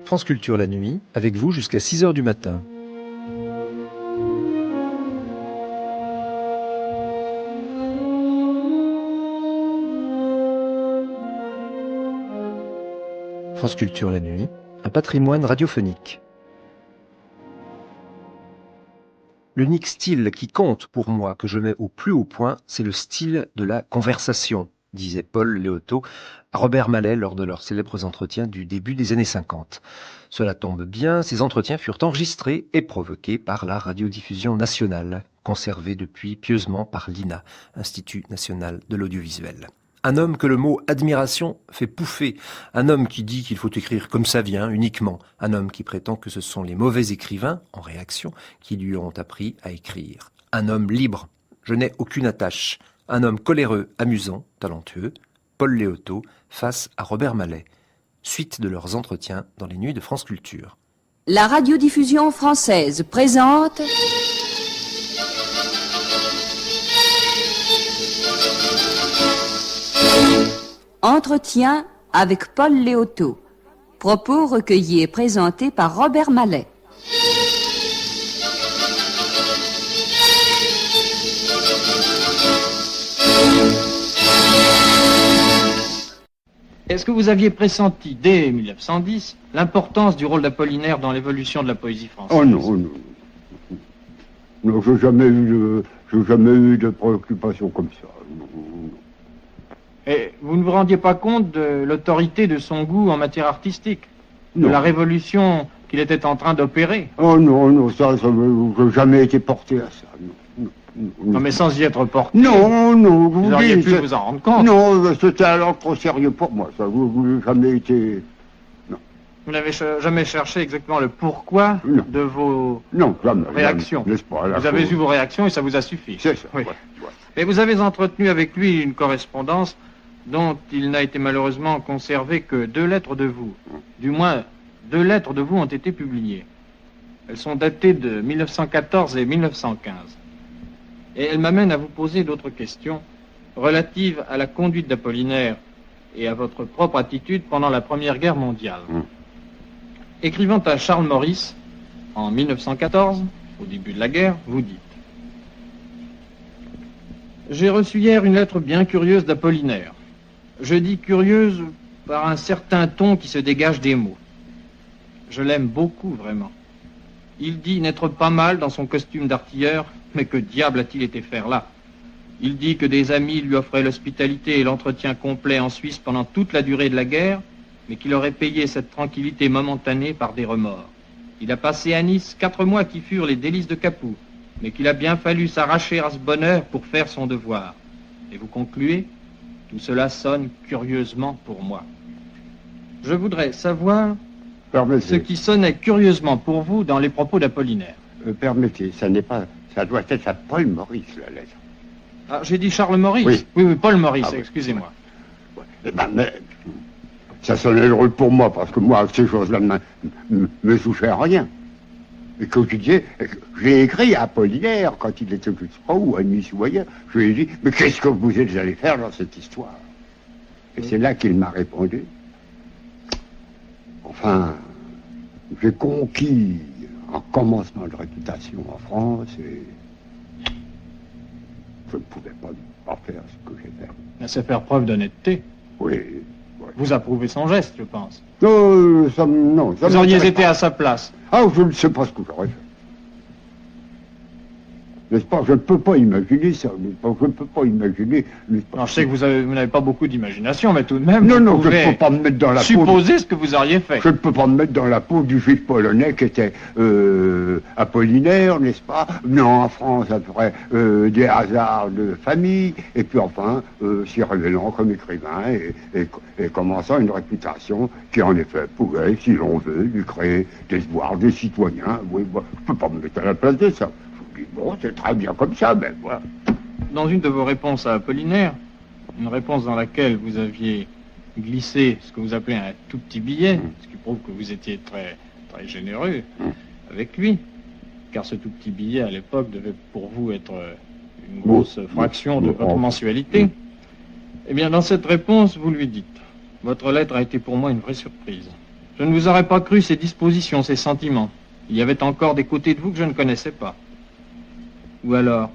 France Culture la nuit, avec vous jusqu'à 6h du matin. France Culture la nuit, un patrimoine radiophonique. L'unique style qui compte pour moi, que je mets au plus haut point, c'est le style de la conversation, disait Paul Léotot à Robert Mallet lors de leurs célèbres entretiens du début des années 50. Cela tombe bien, ces entretiens furent enregistrés et provoqués par la radiodiffusion nationale, conservée depuis pieusement par l'INA, Institut national de l'audiovisuel. Un homme que le mot admiration fait pouffer, un homme qui dit qu'il faut écrire comme ça vient, uniquement, un homme qui prétend que ce sont les mauvais écrivains, en réaction, qui lui ont appris à écrire. Un homme libre, je n'ai aucune attache, un homme coléreux, amusant, talentueux, Paul Léotot face à Robert Mallet. Suite de leurs entretiens dans les nuits de France Culture. La radiodiffusion française présente... Entretien avec Paul Léotot. Propos recueillis et présentés par Robert Mallet. Est-ce que vous aviez pressenti, dès 1910, l'importance du rôle d'Apollinaire dans l'évolution de la poésie française? Oh non, non. Non, j'ai jamais eu de préoccupation comme ça. Non. Et vous ne vous rendiez pas compte de l'autorité de son goût en matière artistique? Non. De la révolution qu'il était en train d'opérer? Oh non, non, ça j'ai jamais été porté à ça. Non, mais sans y être porté. Non, non, vous auriez pu vous en rendre compte. Non, c'était alors trop sérieux pour moi, ça. Vous jamais été... Non. Vous n'avez jamais cherché exactement le pourquoi de vos réactions? N'est-ce pas, vous avez eu vos réactions et ça vous a suffi. C'est ça, oui. Ouais. Mais vous avez entretenu avec lui une correspondance dont il n'a été malheureusement conservé que 2 lettres de vous. Du moins, 2 lettres de vous ont été publiées. Elles sont datées de 1914 et 1915. Et elles m'amènent à vous poser d'autres questions relatives à la conduite d'Apollinaire et à votre propre attitude pendant la Première Guerre mondiale. Écrivant à Charles Maurice, en 1914, au début de la guerre, vous dites: « J'ai reçu hier une lettre bien curieuse d'Apollinaire. Je dis curieuse par un certain ton qui se dégage des mots. Je l'aime beaucoup, vraiment. Il dit n'être pas mal dans son costume d'artilleur, mais que diable a-t-il été faire là? Il dit que des amis lui offraient l'hospitalité et l'entretien complet en Suisse pendant toute la durée de la guerre, mais qu'il aurait payé cette tranquillité momentanée par des remords. Il a passé à Nice 4 mois qui furent les délices de Capoue, mais qu'il a bien fallu s'arracher à ce bonheur pour faire son devoir. Et vous concluez, tout cela sonne curieusement pour moi. Je voudrais savoir ce qui sonnait curieusement pour vous dans les propos d'Apollinaire. Permettez, ça doit être à Paul Maurice, la lettre. Ah, j'ai dit Charles Maurice? Oui, Paul Maurice, excusez-moi. Ouais. Eh ben, mais ça sonnait drôle pour moi, parce que moi, ces choses-là ne me touchaient à rien. Et comme je disais, j'ai écrit à Apollinaire, quand il était, je ne sais pas où, à Nice ou ailleurs, je lui ai dit, mais qu'est-ce que vous êtes allé faire dans cette histoire? Et c'est là qu'il m'a répondu. Enfin, j'ai conquis un commencement de réputation en France et je ne pouvais pas faire ce que j'ai fait. C'est faire preuve d'honnêteté. Oui. Vous approuvez son geste, je pense. Non, vous auriez été à sa place. Ah, je ne sais pas ce que j'aurais fait. N'est-ce pas? Je ne peux pas imaginer ça. Je ne peux pas imaginer... Non, je sais que vous n'avez pas beaucoup d'imagination, mais tout de même... Non, je ne peux pas me mettre dans la peau... Supposer ce que vous auriez fait. Je ne peux pas me mettre dans la peau du juif polonais qui était Apollinaire, n'est-ce pas? Non, en France, après des hasards de famille, et puis enfin, s'y révélant comme écrivain et commençant une réputation qui, en effet, pouvait, si l'on veut, lui créer des espoirs, des citoyens. Oui, je ne peux pas me mettre à la place de ça. Bon, c'est très bien comme ça, mais voilà. Dans une de vos réponses à Apollinaire, une réponse dans laquelle vous aviez glissé ce que vous appelez un tout petit billet, ce qui prouve que vous étiez très, très généreux avec lui, car ce tout petit billet, à l'époque, devait pour vous être une grosse fraction de votre mensualité. Eh bien, dans cette réponse, vous lui dites: « Votre lettre a été pour moi une vraie surprise. Je ne vous aurais pas cru ces dispositions, ces sentiments. Il y avait encore des côtés de vous que je ne connaissais pas. Ou alors,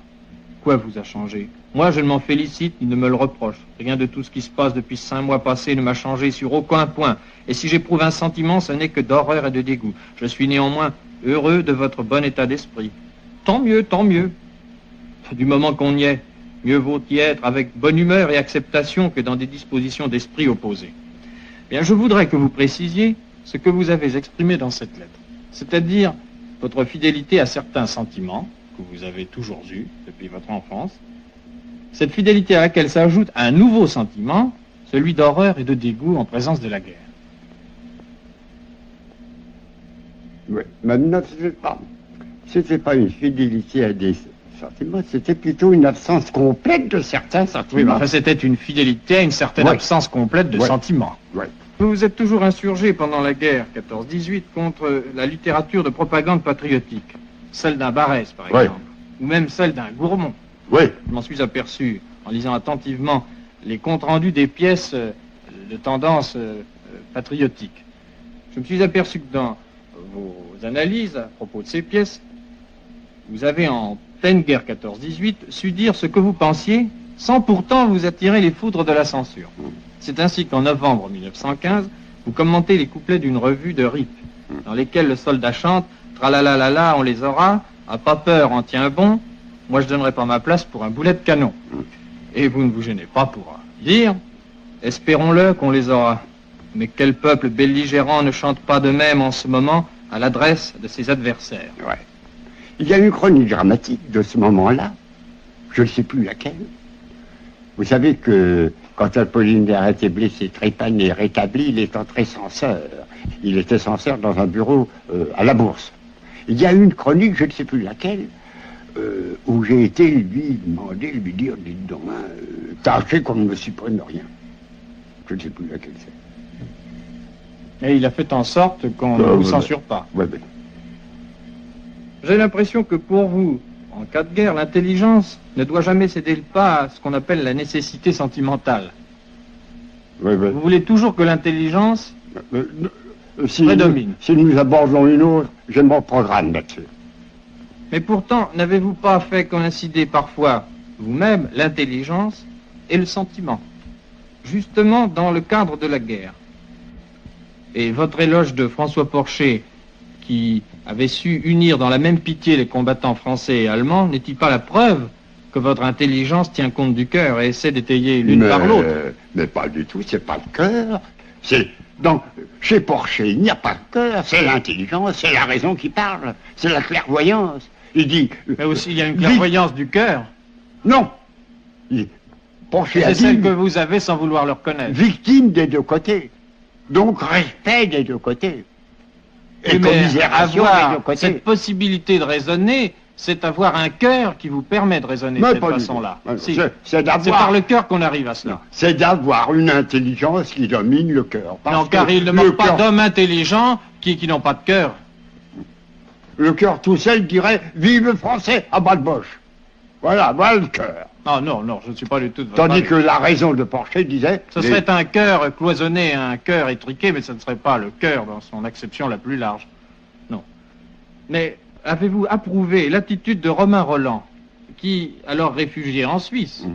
quoi vous a changé? Moi, je ne m'en félicite ni ne me le reproche. Rien de tout ce qui se passe depuis 5 mois passés ne m'a changé sur aucun point. Et si j'éprouve un sentiment, ce n'est que d'horreur et de dégoût. Je suis néanmoins heureux de votre bon état d'esprit. Tant mieux, tant mieux. Du moment qu'on y est, mieux vaut y être avec bonne humeur et acceptation que dans des dispositions d'esprit opposées. Bien, je voudrais que vous précisiez ce que vous avez exprimé dans cette lettre, c'est-à-dire votre fidélité à certains sentiments que vous avez toujours eus depuis votre enfance, cette fidélité à laquelle s'ajoute un nouveau sentiment, celui d'horreur et de dégoût en présence de la guerre. Oui, maintenant, c'était pas une fidélité à des sentiments, c'était plutôt une absence complète de certains sentiments. Oui, mais enfin, c'était une fidélité à une certaine absence complète de sentiments. Oui. Vous vous êtes toujours insurgé pendant la guerre 14-18 contre la littérature de propagande patriotique, celle d'un Barrès, par exemple, ou même celle d'un Gourmont. Oui. Je m'en suis aperçu en lisant attentivement les comptes rendus des pièces de tendance patriotique. Je me suis aperçu que dans vos analyses à propos de ces pièces, vous avez en pleine guerre 14-18 su dire ce que vous pensiez sans pourtant vous attirer les foudres de la censure. C'est ainsi qu'en novembre 1915, vous commentez les couplets d'une revue de RIP, dans lesquels le soldat chante « Tralalalala, on les aura, à pas peur, en tient bon, moi je donnerai pas ma place pour un boulet de canon. » Et vous ne vous gênez pas pour dire « Espérons-le qu'on les aura. Mais quel peuple belligérant ne chante pas de même en ce moment à l'adresse de ses adversaires. » Ouais. Il y a une chronique dramatique de ce moment-là, je ne sais plus laquelle. Vous savez que quand Apollinaire a été blessé, trépané et rétabli, il est entré censeur. Il était censeur dans un bureau à la Bourse. Il y a une chronique, je ne sais plus laquelle, où j'ai été lui demander, lui dire, dites donc, tâchez qu'on ne me supprime rien. Je ne sais plus laquelle c'est. Et il a fait en sorte qu'on ne vous censure pas. Oui. J'ai l'impression que pour vous, en cas de guerre, l'intelligence ne doit jamais céder le pas à ce qu'on appelle la nécessité sentimentale. Oui. Vous voulez toujours que l'intelligence si prédomine. Si nous abordons une autre, j'ai mon programme là-dessus. Mais pourtant, n'avez-vous pas fait coïncider parfois, vous-même, l'intelligence et le sentiment, justement dans le cadre de la guerre? Et votre éloge de François Porcher, qui avait su unir dans la même pitié les combattants français et allemands, n'est-il pas la preuve que votre intelligence tient compte du cœur et essaie d'étayer l'une par l'autre? Mais pas du tout, c'est pas le cœur. Donc, chez Porcher, il n'y a pas de cœur, c'est l'intelligence, c'est la raison qui parle, c'est la clairvoyance. Il dit... Mais aussi, il y a une clairvoyance du cœur. Non. Porcher a c'est dit... celle que vous avez sans vouloir le reconnaître. Victime des deux côtés. Donc, respect des deux côtés. Et commisération des deux côtés. Cette possibilité de raisonner, c'est avoir un cœur qui vous permet de raisonner de cette façon-là. C'est par le cœur qu'on arrive à cela. C'est d'avoir une intelligence qui domine le cœur. Non, car il ne manque pas d'hommes intelligents qui n'ont pas de cœur. Le cœur tout seul dirait « Vive le français à bas de boche ». Voilà le cœur. Non, je ne suis pas du tout de votre Tandis avis. que la raison de Porcher disait... Ce serait un cœur cloisonné, un cœur étriqué, mais ce ne serait pas le cœur dans son acception la plus large. Non. Mais avez-vous approuvé l'attitude de Romain Rolland, qui, alors réfugié en Suisse,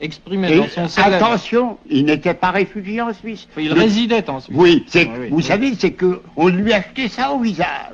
exprimait dans son célèbre... Attention, il n'était pas réfugié en Suisse. Il résidait en Suisse. Oui, vous savez, c'est qu'on lui achetait ça au visage.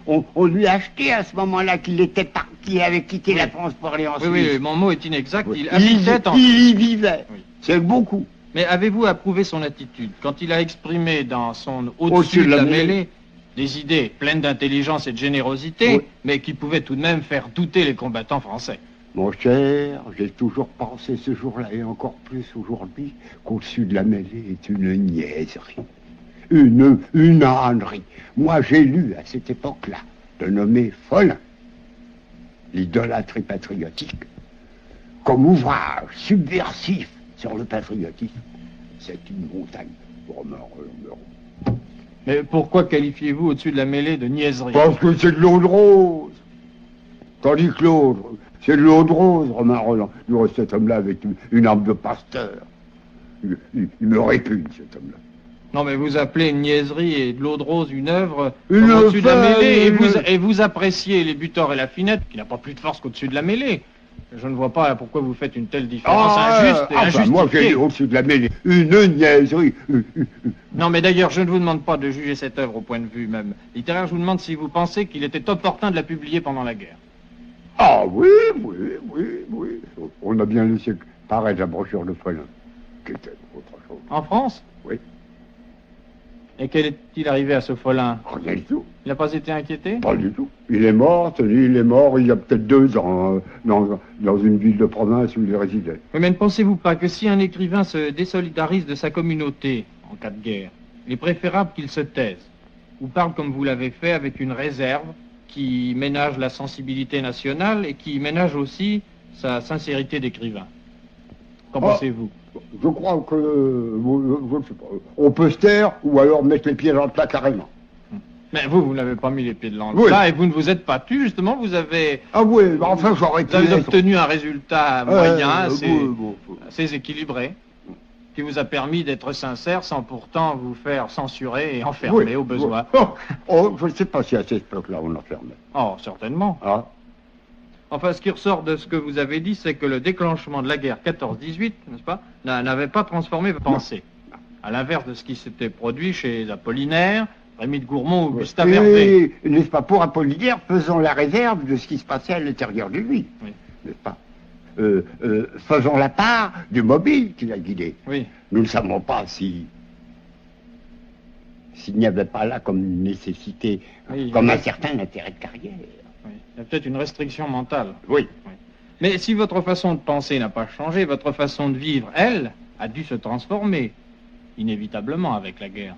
On lui a acheté à ce moment-là qu'il était parti, il avait quitté la France pour aller en Suisse. Oui, mon mot est inexact, il habitait en Suisse. Suisse. Il y vivait, c'est beaucoup. Mais avez-vous approuvé son attitude quand il a exprimé dans son Au-dessus de la mêlée des idées pleines d'intelligence et de générosité, mais qui pouvaient tout de même faire douter les combattants français? Mon cher, j'ai toujours pensé ce jour-là, et encore plus aujourd'hui, qu'au-dessus de la mêlée est une niaiserie. Une ânerie. Moi, j'ai lu à cette époque-là de nommer Follin, l'idolâtrie patriotique, comme ouvrage subversif sur le patriotisme. C'est une montagne. Mais pourquoi qualifiez-vous au-dessus de la mêlée de niaiserie? Parce que c'est de l'eau de rose. Tandis que l'autre, c'est de l'eau de rose, Romain Rolland. Du reste, cet homme-là avec une arme de pasteur. Il me répugne, cet homme-là. Non, mais vous appelez une niaiserie et de l'eau de rose une œuvre Une comme au-dessus de la œuvre, mêlée, une- et vous appréciez les buteurs et la finette, qui n'a pas plus de force qu'au-dessus de la mêlée. Je ne vois pas pourquoi vous faites une telle différence injuste et enfin, moi, injustifiée. j'ai au-dessus de la mêlée une niaiserie. Non, mais d'ailleurs, je ne vous demande pas de juger cette œuvre au point de vue même littéraire. Je vous demande si vous pensez qu'il était opportun de la publier pendant la guerre. Ah oui. On a bien laissé paraître la brochure de Follin, qui était autre chose. En France? Oui. Et quel est-il arrivé à ce Follin? Rien du tout. Il n'a pas été inquiété? Pas du tout. Il est mort il y a peut-être 2 ans, dans une ville de province où il résidait. Oui, mais ne pensez-vous pas que si un écrivain se désolidarise de sa communauté en cas de guerre, il est préférable qu'il se taise, ou parle comme vous l'avez fait avec une réserve qui ménage la sensibilité nationale et qui ménage aussi sa sincérité d'écrivain? Qu'en Ah. pensez-vous? Je crois que, je ne sais pas, on peut se taire ou alors mettre les pieds dans le plat carrément. Mais vous n'avez pas mis les pieds dans le Oui. plat et vous ne vous êtes pas tu, justement, vous avez Ah oui, enfin j'aurais Vous avez obtenu un résultat moyen, assez équilibré, qui vous a permis d'être sincère sans pourtant vous faire censurer et enfermer au besoin. Je ne sais pas si à cette époque-là on enfermait. Oh, certainement. Ah. Enfin, ce qui ressort de ce que vous avez dit, c'est que le déclenchement de la guerre 14-18, n'est-ce pas, n'avait pas transformé vos pensées. À l'inverse de ce qui s'était produit chez Apollinaire, Rémy de Gourmont ou Gustave Hervé. Et, n'est-ce pas, pour Apollinaire, faisons la réserve de ce qui se passait à l'intérieur de lui. Oui. N'est-ce pas faisons la part du mobile qui l'a guidé. Oui. Nous ne savons pas s'il n'y avait pas là comme une nécessité, Oui, comme oui. un certain intérêt de carrière. Oui. Il y a peut-être une restriction mentale. Oui. Mais si votre façon de penser n'a pas changé, votre façon de vivre, elle, a dû se transformer, inévitablement, avec la guerre.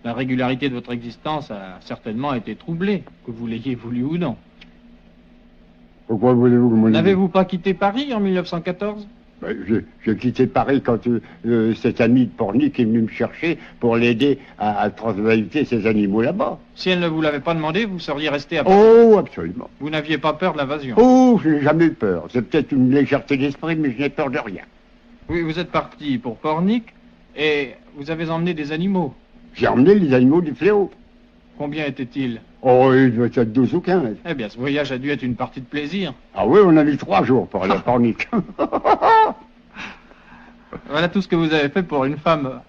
La régularité de votre existence a certainement été troublée, que vous l'ayez voulu ou non. Pourquoi voulez-vous que mon N'avez-vous pas quitté Paris en 1914? J'ai quitté Paris quand cet ami de Pornic est venu me chercher pour l'aider à transvaluter ses animaux là-bas. Si elle ne vous l'avait pas demandé, vous seriez resté à Paris. Oh, absolument. Vous n'aviez pas peur de l'invasion? Oh, je n'ai jamais eu peur. C'est peut-être une légèreté d'esprit, mais je n'ai peur de rien. Oui, vous êtes parti pour Pornic et vous avez emmené des animaux. J'ai emmené les animaux du fléau. Combien étaient-ils? Oh, il doit être 12 ou 15. Eh bien, ce voyage a dû être une partie de plaisir. Ah oui, on a mis 3 jours pour aller à Pornic. Voilà tout ce que vous avez fait pour une femme.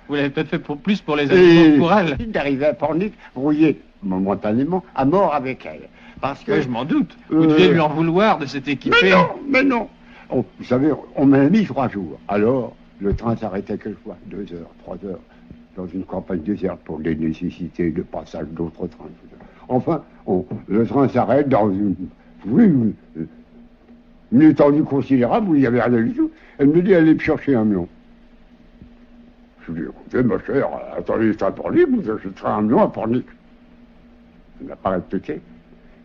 Vous l'avez peut-être fait plus pour les animaux que pour elle. D'arriver à Pornic, rouillé momentanément, à mort avec elle. Parce que... Oui, je m'en doute. Vous deviez lui en vouloir de s'être équipé. Mais non. Oh, vous savez, on m'a mis 3 jours. Alors, le train s'arrêtait quelquefois, 2 heures, 3 heures, dans une campagne déserte pour des nécessités de passage d'autres trains. Enfin, le train s'arrête dans une étendue considérable où il n'y avait rien du tout. Elle me dit, allez me chercher un melon. Je lui dis, écoutez, ma chère, attendez le train Pornic, vous achèterez un melon à Pornic. Elle n'a pas répété.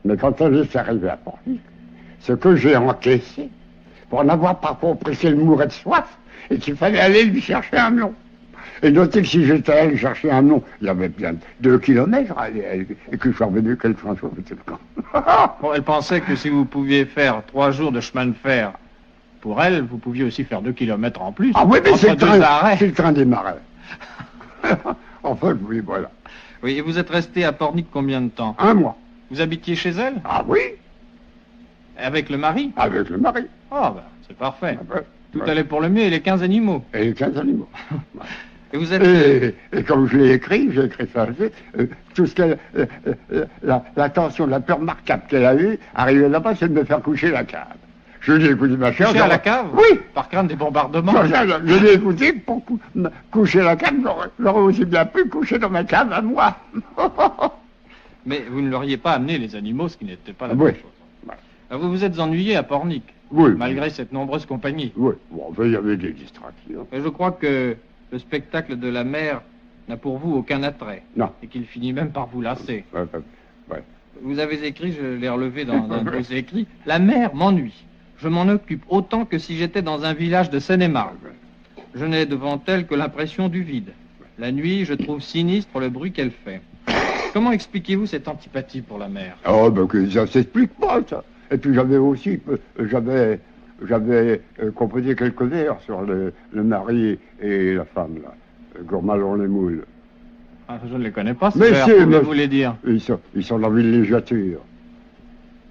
Mais quand elle est arrivée à Pornic, ce que j'ai encaissé, pour n'avoir pas compris qu'elle mourait de soif, et qu'il fallait aller lui chercher un melon. Et notez que si j'étais allé chercher un melon, il y avait bien 2 kilomètres, et que je suis revenu quel train c'était le camp. Bon, elle pensait que si vous pouviez faire 3 jours de chemin de fer pour elle, vous pouviez aussi faire 2 kilomètres en plus. Ah oui, mais c'est entre deux arrêts. le train des marais. Enfin, oui, voilà. Oui, et vous êtes resté à Pornic combien de temps? 1 mois. Vous habitiez chez elle? Ah oui, Avec le mari? avec le mari. Oh, ben, c'est parfait. Ah ben, Tout ouais. allait pour le mieux et les 15 animaux. Et les 15 animaux. Et vous êtes... Et comme je l'ai écrit, j'ai écrit ça, tout ce qu'elle, l'attention la plus remarquable qu'elle a eue, arrivée là-bas, c'est de me faire coucher la cave. Je lui ai écouté, ma chère. Couché à la cave? Oui. Par crainte des bombardements? Je l'ai écouté pour coucher la cave, j'aurais aussi bien pu coucher dans ma cave à moi. Mais vous ne l'auriez pas amené les animaux, ce qui n'était pas la Oui. même chose. Alors, vous vous êtes ennuyé à Pornic, Oui. malgré cette nombreuse compagnie. Oui, bon, il y avait des distractions. Et je crois que le spectacle de la mer n'a pour vous aucun attrait. Non. Et qu'il finit même par vous lasser. Ouais. Vous avez écrit, je l'ai relevé dans un de vos écrits, « La mer m'ennuie. Je m'en occupe autant que si j'étais dans un village de Seine-et-Marne. Je n'ai devant elle que l'impression du vide. La nuit, je trouve sinistre le bruit qu'elle fait. » Comment expliquez-vous cette antipathie pour la mer? Oh, ben que ça s'explique pas, ça. Et puis j'avais aussi, j'avais composé quelques vers sur le mari et la femme, là. Gourmalon-les-Moules. Ah, je ne les connais pas, ces Mais vers, si, mais- pouvez-vous les dire? Ils sont dans la villégiature.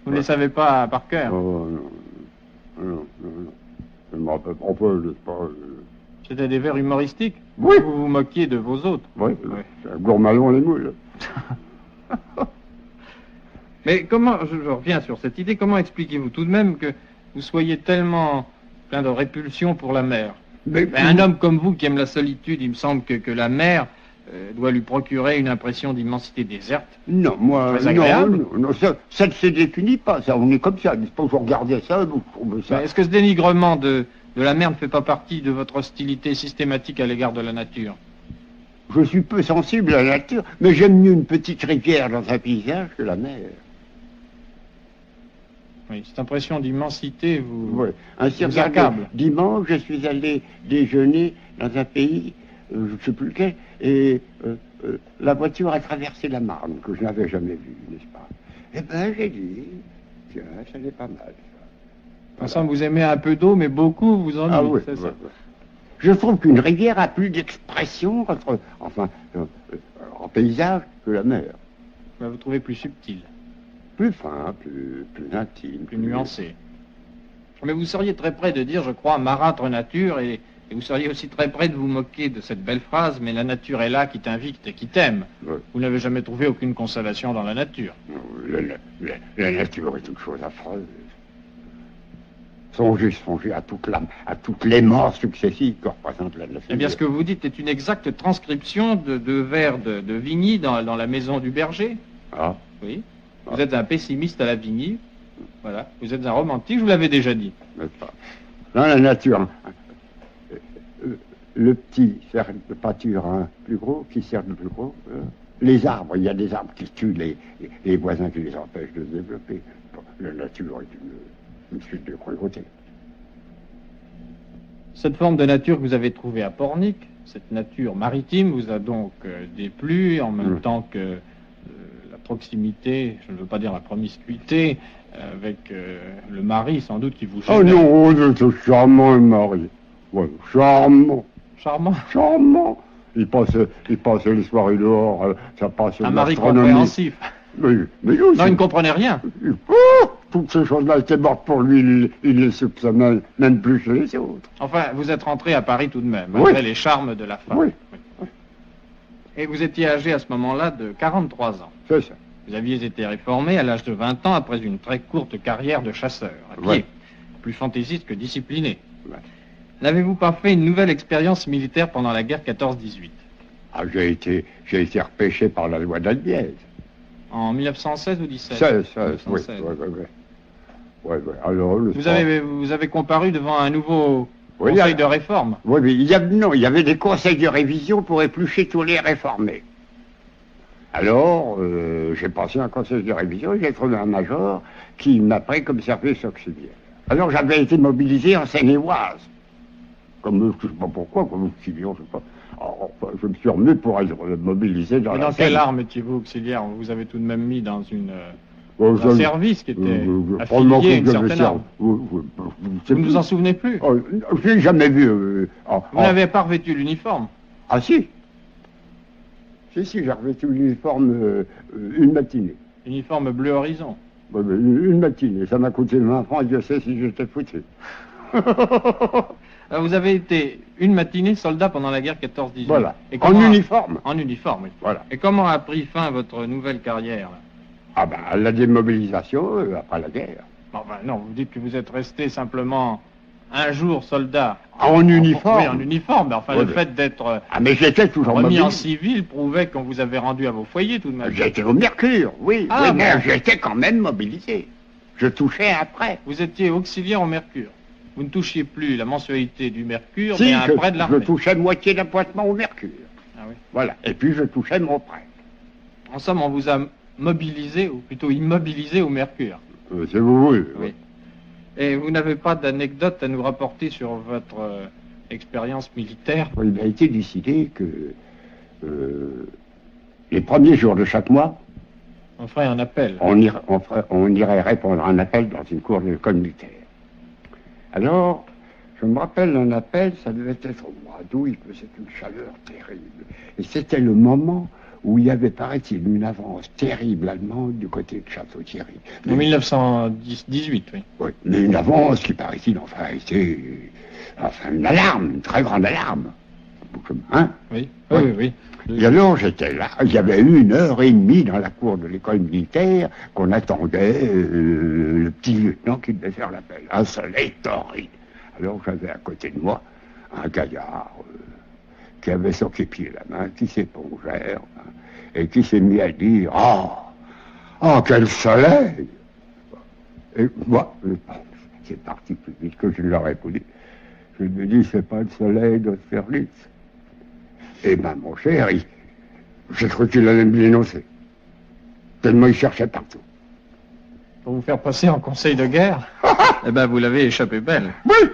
Vous ne les savez pas par cœur? Oh, non. Non, non, non. Je me rappelle pas, n'est-ce pas C'était des vers humoristiques? Oui. Vous vous moquiez de vos hôtes? Oui, Oui. c'est Gourmalon-les-Moules. Mais comment, je reviens sur cette idée, comment expliquez-vous tout de même que vous soyez tellement plein de répulsion pour la mer? Mais, Un homme comme vous qui aime la solitude, il me semble que la mer doit lui procurer une impression d'immensité déserte. Non, moi, Très agréable. non, ça ne se définit pas, ça, on est comme ça, n'est-ce pas, vous regardez ça, vous trouvez ça. Mais est-ce que ce dénigrement de la mer ne fait pas partie de votre hostilité systématique à l'égard de la nature? Je suis peu sensible à la nature, mais j'aime mieux une petite rivière dans un paysage que la mer. Oui, cette impression d'immensité vous... Ouais. Ainsi, Vous regardez, accable. dimanche, je suis allé déjeuner dans un pays, je ne sais plus lequel, et la voiture a traversé la Marne, que je n'avais jamais vue, n'est-ce pas? Eh bien, j'ai dit, tiens, ça n'est pas mal, ça. Ensemble, vous aimez un peu d'eau, mais beaucoup vous ennuie, Ah oui, c'est ça? ouais. Je trouve qu'une rivière a plus d'expression, en paysage, que la mer. Ben, vous trouvez plus subtil, Plus fin, plus intime. plus nuancé. Mais vous seriez très près de dire, je crois, marâtre nature, et vous seriez aussi très près de vous moquer de cette belle phrase, mais la nature est là qui t'invite et qui t'aime. Ouais. Vous n'avez jamais trouvé aucune consolation dans la nature. Non, la nature est une chose affreuse. Songez à toutes les morts successives que représente la nature. Eh bien, ce que vous dites est une exacte transcription de vers de Vigny dans La Maison du Berger. Ah, Oui. Vous êtes un pessimiste à la Vigny. Voilà. Vous êtes un romantique, je vous l'avais déjà dit. n'est-ce pas. Dans la nature, le petit sert de pâture à un plus gros, qui sert de plus gros. Les arbres, il y a des arbres qui tuent les voisins qui les empêchent de se développer. Bon, la nature est une suite de cruauté. Cette forme de nature que vous avez trouvée à Pornic, cette nature maritime, vous a donc déplu en même temps que la proximité, je ne veux pas dire la promiscuité, avec le mari sans doute qui vous Oh gênait. non, c'est charmant le mari. Ouais, charmant, Charmant. charmant. Il passait les soirées dehors, ça passe Un mari l'astronomie. compréhensif. Mais lui Non, aussi. il ne comprenait rien. Toutes ces choses-là étaient mortes pour lui, il les soupçonnait même plus que les autres. Enfin, vous êtes rentré à Paris tout de même, Oui. malgré les charmes de la femme. Oui. Et vous étiez âgé à ce moment-là de 43 ans. C'est ça. Vous aviez été réformé à l'âge de 20 ans après une très courte carrière de chasseur, à pied. Ouais. Plus fantaisiste que discipliné. Ouais. N'avez-vous pas fait une nouvelle expérience militaire pendant la guerre 14-18? Ah, j'ai été repêché par la loi d'Albiez. En 1916 ou 17? Ça, oui. 1916. Ouais. Alors, Vous avez comparu devant un nouveau Oui, conseil de réforme. Oui, mais il y avait des conseils de révision pour éplucher tous les réformés. Alors, j'ai passé un conseil de révision et j'ai trouvé un major qui m'a pris comme service auxiliaire. Alors, j'avais été mobilisé en Seine-et-Oise. Comme, je ne sais pas pourquoi, comme auxiliaire, je ne sais pas. Alors, enfin, je me suis remis pour être mobilisé dans Mais la dans quelle Seine. arme étiez-vous auxiliaire? Vous avez tout de même mis dans Bon, un je- service qui était probablement affilié à une que je vais certaine faire- arme. vous Vous ne vous en souvenez plus? Oh, je l'ai jamais vu. Vous n'avez pas revêtu l'uniforme? Ah si. Si, j'ai revêtu l'uniforme une matinée. Uniforme bleu horizon. Ouais, mais une matinée. Ça m'a coûté 20 francs et Dieu sait si j'étais foutu. Alors, vous avez été une matinée soldat pendant la guerre 14-18. Voilà. Et En comment- uniforme. En uniforme, oui. Voilà. Et comment a pris fin votre nouvelle carrière là? Ah ben, la démobilisation après la guerre. Enfin, non, vous dites que vous êtes resté simplement un jour soldat. En uniforme. Oui, en uniforme. Mais enfin, Oui, le mais- fait d'être Ah mais j'étais toujours remis en mobilisé. civil prouvait qu'on vous avait rendu à vos foyers tout de même. J'étais au Mercure, oui. Ah, oui, bon. mais j'étais quand même mobilisé. Je touchais après. Vous étiez auxiliaire au Mercure. Vous ne touchiez plus la mensualité du Mercure, Si, mais un prêt de je l'armée. touchais moitié d'appointement au Mercure. Ah oui. Voilà. Et puis je touchais mon prêt. En somme, on vous a mobilisé, ou plutôt immobilisé au Mercure. Si vous voulez. Oui. Et vous n'avez pas d'anecdote à nous rapporter sur votre expérience militaire? Il a été décidé que les premiers jours de chaque mois, On ferait un appel. on irait répondre à un appel dans une cour d'école militaire. Alors, Je me rappelle d'un appel, ça devait être au mois d'août, il faisait une chaleur terrible. Et c'était le moment où il y avait, paraît-il, une avance terrible allemande du côté de Château-Thierry. En 1918, oui. Oui, mais une avance qui, paraît-il, était une alarme, une très grande alarme. Hein? Oui, Oui. oui. Et alors j'étais là, il y avait 1h30 dans la cour de l'école militaire qu'on attendait le petit lieutenant qui devait faire l'appel. Un soleil torride. Alors j'avais à côté de moi un gaillard qui avait son képier à la main, qui s'épongeait et qui s'est mis à dire « Oh, quel soleil !» Et moi, c'est parti plus vite que je ne l'aurais voulu. Je me dis, c'est pas le soleil d'Austerlitz. Eh ben, mon cher, j'ai cru qu'il allait me l'énoncer. Tellement il cherchait partout. Pour vous faire passer en conseil de guerre, eh ben, vous l'avez échappé belle. Oui!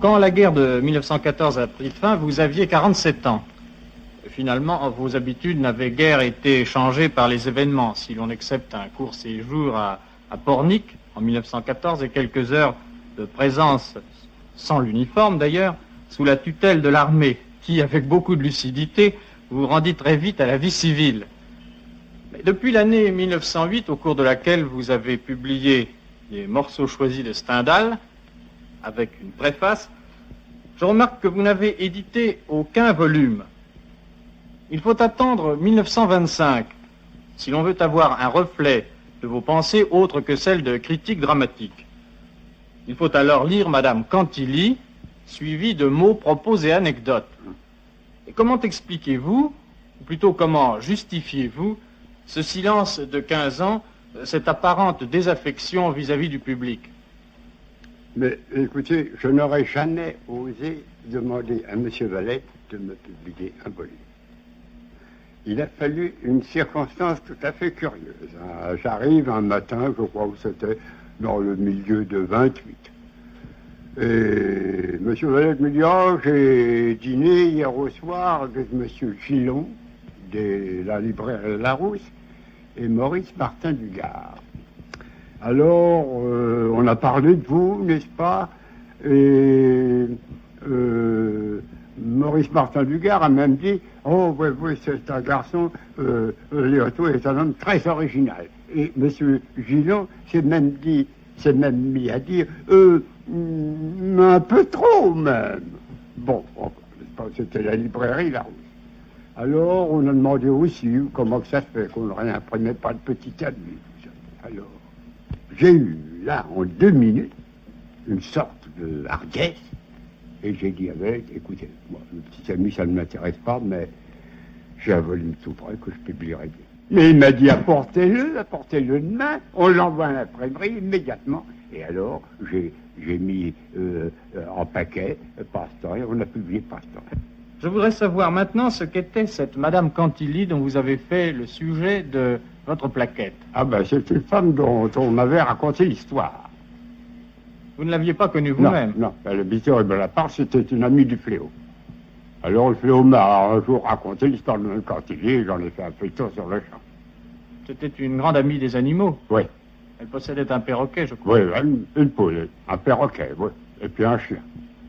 Quand la guerre de 1914 a pris fin, vous aviez 47 ans. Finalement, vos habitudes n'avaient guère été changées par les événements, si l'on accepte un court séjour à Pornic en 1914 et quelques heures de présence, sans l'uniforme d'ailleurs, sous la tutelle de l'armée, qui, avec beaucoup de lucidité, vous rendit très vite à la vie civile. Mais depuis l'année 1908, au cours de laquelle vous avez publié les morceaux choisis de Stendhal, avec une préface, je remarque que vous n'avez édité aucun volume. Il faut attendre 1925 si l'on veut avoir un reflet de vos pensées autres que celles de critiques dramatiques. Il faut alors lire Madame Cantilly, suivi de mots, propos et anecdotes. Et comment expliquez-vous, ou plutôt comment justifiez-vous, ce silence de 15 ans, cette apparente désaffection vis-à-vis du public? Mais écoutez, je n'aurais jamais osé demander à M. Valette de me publier un volume. Il a fallu une circonstance tout à fait curieuse. J'arrive un matin, je crois que c'était dans le milieu de 28. Et M. Valette me dit, oh, j'ai dîné hier au soir avec M. Gillon, de la librairie Larousse, et Maurice Martin Dugard. Alors, on a parlé de vous, n'est-ce pas? Et Maurice Martin Dugard a même dit, oh oui, c'est un garçon, Léoto est un homme très original. Et M. Gillon s'est même mis à dire, un peu trop même. Bon, c'était la librairie Larousse. Alors, on a demandé aussi comment que ça se fait qu'on ne réimprimait pas le petit ami. Alors, j'ai eu, là, en 2 minutes, une sorte de hardiesse, et j'ai dit avec, écoutez, moi, le petit ami, ça ne m'intéresse pas, mais j'ai un volume tout près que je publierai bien. Mais il m'a dit, apportez-le demain, on l'envoie à l'imprimerie immédiatement. Et alors, j'ai mis en paquet Passe-temps, et on a publié Passe-temps. Je voudrais savoir maintenant ce qu'était cette Madame Cantilly dont vous avez fait le sujet de votre plaquette. Ah ben, c'est une femme dont on m'avait raconté l'histoire. Vous ne l'aviez pas connue vous-même? Non, elle habitait rue Bonaparte, c'était une amie du Fléau. Alors le Fléau m'a un jour raconté l'histoire de Mme Cantilly et j'en ai fait un feuilleton sur le champ. C'était une grande amie des animaux? Oui. Elle possédait un perroquet, je crois. Oui, une poule, un perroquet, oui. Et puis un chien.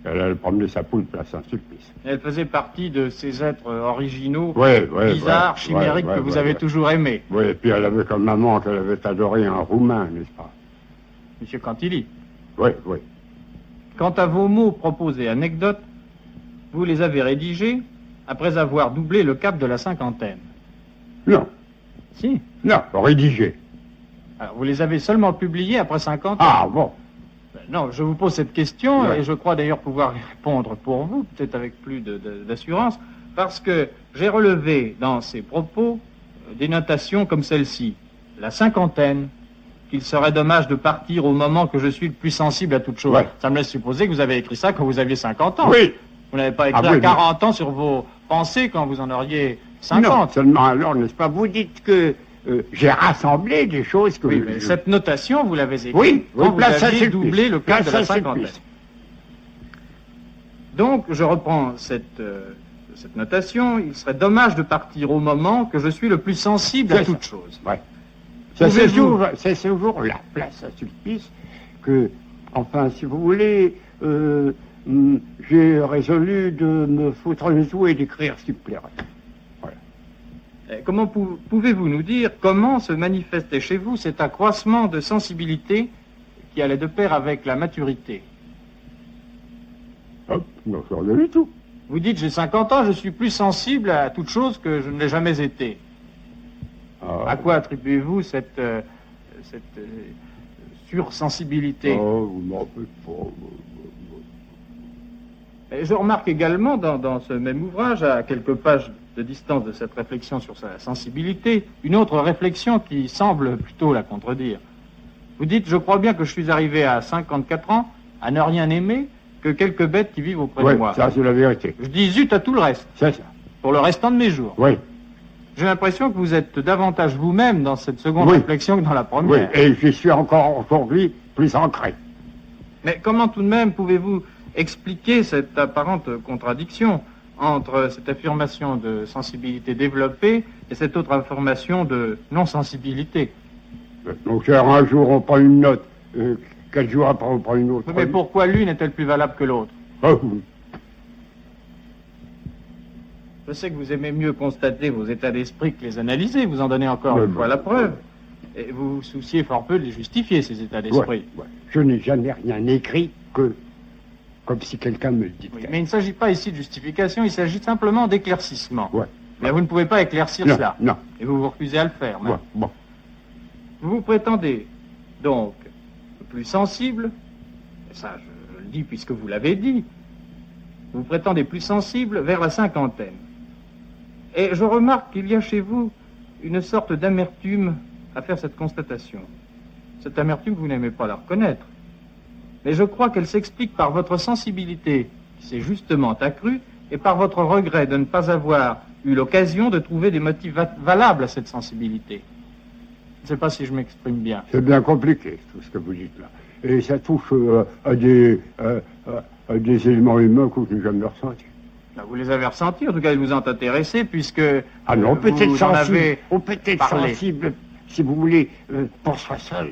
Elle promenait sa poule place Saint-Sulpice. Elle faisait partie de ces êtres originaux, oui, bizarres, chimériques que vous avez toujours aimés. Oui, et puis elle avait comme maman qu'elle avait adoré un roumain, n'est-ce pas? Monsieur Cantilly. Oui. Quant à vos mots, propos et anecdotes, vous les avez rédigés après avoir doublé le cap de la cinquantaine. Non. Si. Non, rédigé. Alors, vous les avez seulement publiés après 50 ans. Ah, bon. Non, je vous pose cette question, Ouais. et je crois d'ailleurs pouvoir y répondre pour vous, peut-être avec plus d'assurance, parce que j'ai relevé dans ces propos des notations comme celle-ci. La cinquantaine, qu'il serait dommage de partir au moment que je suis le plus sensible à toute chose. Ouais. Ça me laisse supposer que vous avez écrit ça quand vous aviez 50 ans. Oui. Vous n'avez pas écrit Ah oui, à 40 ans sur vos pensées quand vous en auriez 50. Non, seulement alors, n'est-ce pas, vous dites que j'ai rassemblé des choses que... Oui, mais cette notation, vous l'avez écrite Oui, quand place vous aviez Saint-Sulpice. doublé le cap Place de la Saint-Sulpice. cinquantaine. Donc, je reprends cette notation. Il serait dommage de partir au moment que je suis le plus sensible à C'est ça. toute chose. Ouais. C'est Pouvez-vous- ce jour-là, place Saint-Sulpice, que, enfin, si vous voulez, j'ai résolu de me foutre un zoo et d'écrire ce qui me plairait. Comment pouvez-vous nous dire comment se manifestait chez vous cet accroissement de sensibilité qui allait de pair avec la maturité? Hop, non, ça rien du tout. Vous dites, j'ai 50 ans, je suis plus sensible à toute chose que je ne l'ai jamais été. À quoi attribuez-vous cette sursensibilité? Oh, vous m'en faites pas. Et je remarque également dans ce même ouvrage, à quelques pages de distance de cette réflexion sur sa sensibilité, une autre réflexion qui semble plutôt la contredire. Vous dites, je crois bien que je suis arrivé à 54 ans à ne rien aimer que quelques bêtes qui vivent auprès de moi. Ça c'est la vérité. Je dis zut à tout le reste, C'est ça. pour le restant de mes jours. Oui, J'ai l'impression que vous êtes davantage vous-même dans cette seconde Oui. réflexion que dans la oui, première. et j'y suis encore aujourd'hui plus ancré. Mais comment tout de même pouvez-vous expliquer cette apparente contradiction entre cette affirmation de sensibilité développée et cette autre affirmation de non-sensibilité? Donc un jour on prend une note, 4 jours après on prend une autre. Mais pourquoi l'une est-elle plus valable que l'autre? Ah, oui. Je sais que vous aimez mieux constater vos états d'esprit que les analyser, vous en donnez encore Ouais, une fois ouais. la preuve. Et vous vous souciez fort peu de les justifier, ces états d'esprit. Ouais. Je n'ai jamais rien écrit que comme si quelqu'un me le dit. Oui, mais il ne s'agit pas ici de justification, il s'agit simplement d'éclaircissement. Ouais. Mais vous ne pouvez pas éclaircir Non, cela. non. Et vous vous refusez à le faire. même. Ouais, bon. Vous vous prétendez donc plus sensible, et ça je le dis puisque vous l'avez dit, vous vous prétendez plus sensible vers la cinquantaine. Et je remarque qu'il y a chez vous une sorte d'amertume à faire cette constatation. Cette amertume, vous n'aimez pas la reconnaître. Mais je crois qu'elle s'explique par votre sensibilité, qui s'est justement accrue, et par votre regret de ne pas avoir eu l'occasion de trouver des motifs valables à cette sensibilité. Je ne sais pas si je m'exprime bien. C'est bien compliqué tout ce que vous dites là. Et ça touche à des éléments humains que je n'ai jamais ressentis. Ben, vous les avez ressentis, en tout cas ils vous ont intéressé, puisque Ah non, peut-être vous en sensible. avez On peut être parlé. sensible, si vous voulez, pour soi seul.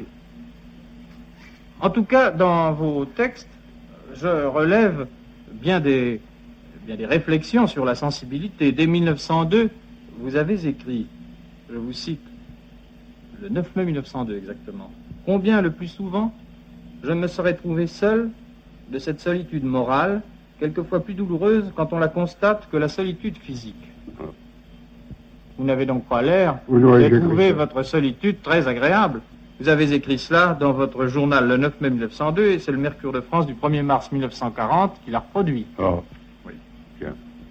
En tout cas, dans vos textes, je relève bien des réflexions sur la sensibilité. Dès 1902, vous avez écrit, je vous cite, le 9 mai 1902 exactement, « Combien le plus souvent je me serais trouvé seul de cette solitude morale, quelquefois plus douloureuse quand on la constate que la solitude physique. » Vous n'avez donc pas l'air Vous aurez d'éprouver écrit ça. votre solitude très agréable. Vous avez écrit cela dans votre journal le 9 mai 1902 et c'est le Mercure de France du 1er mars 1940 qui l'a reproduit. Oh.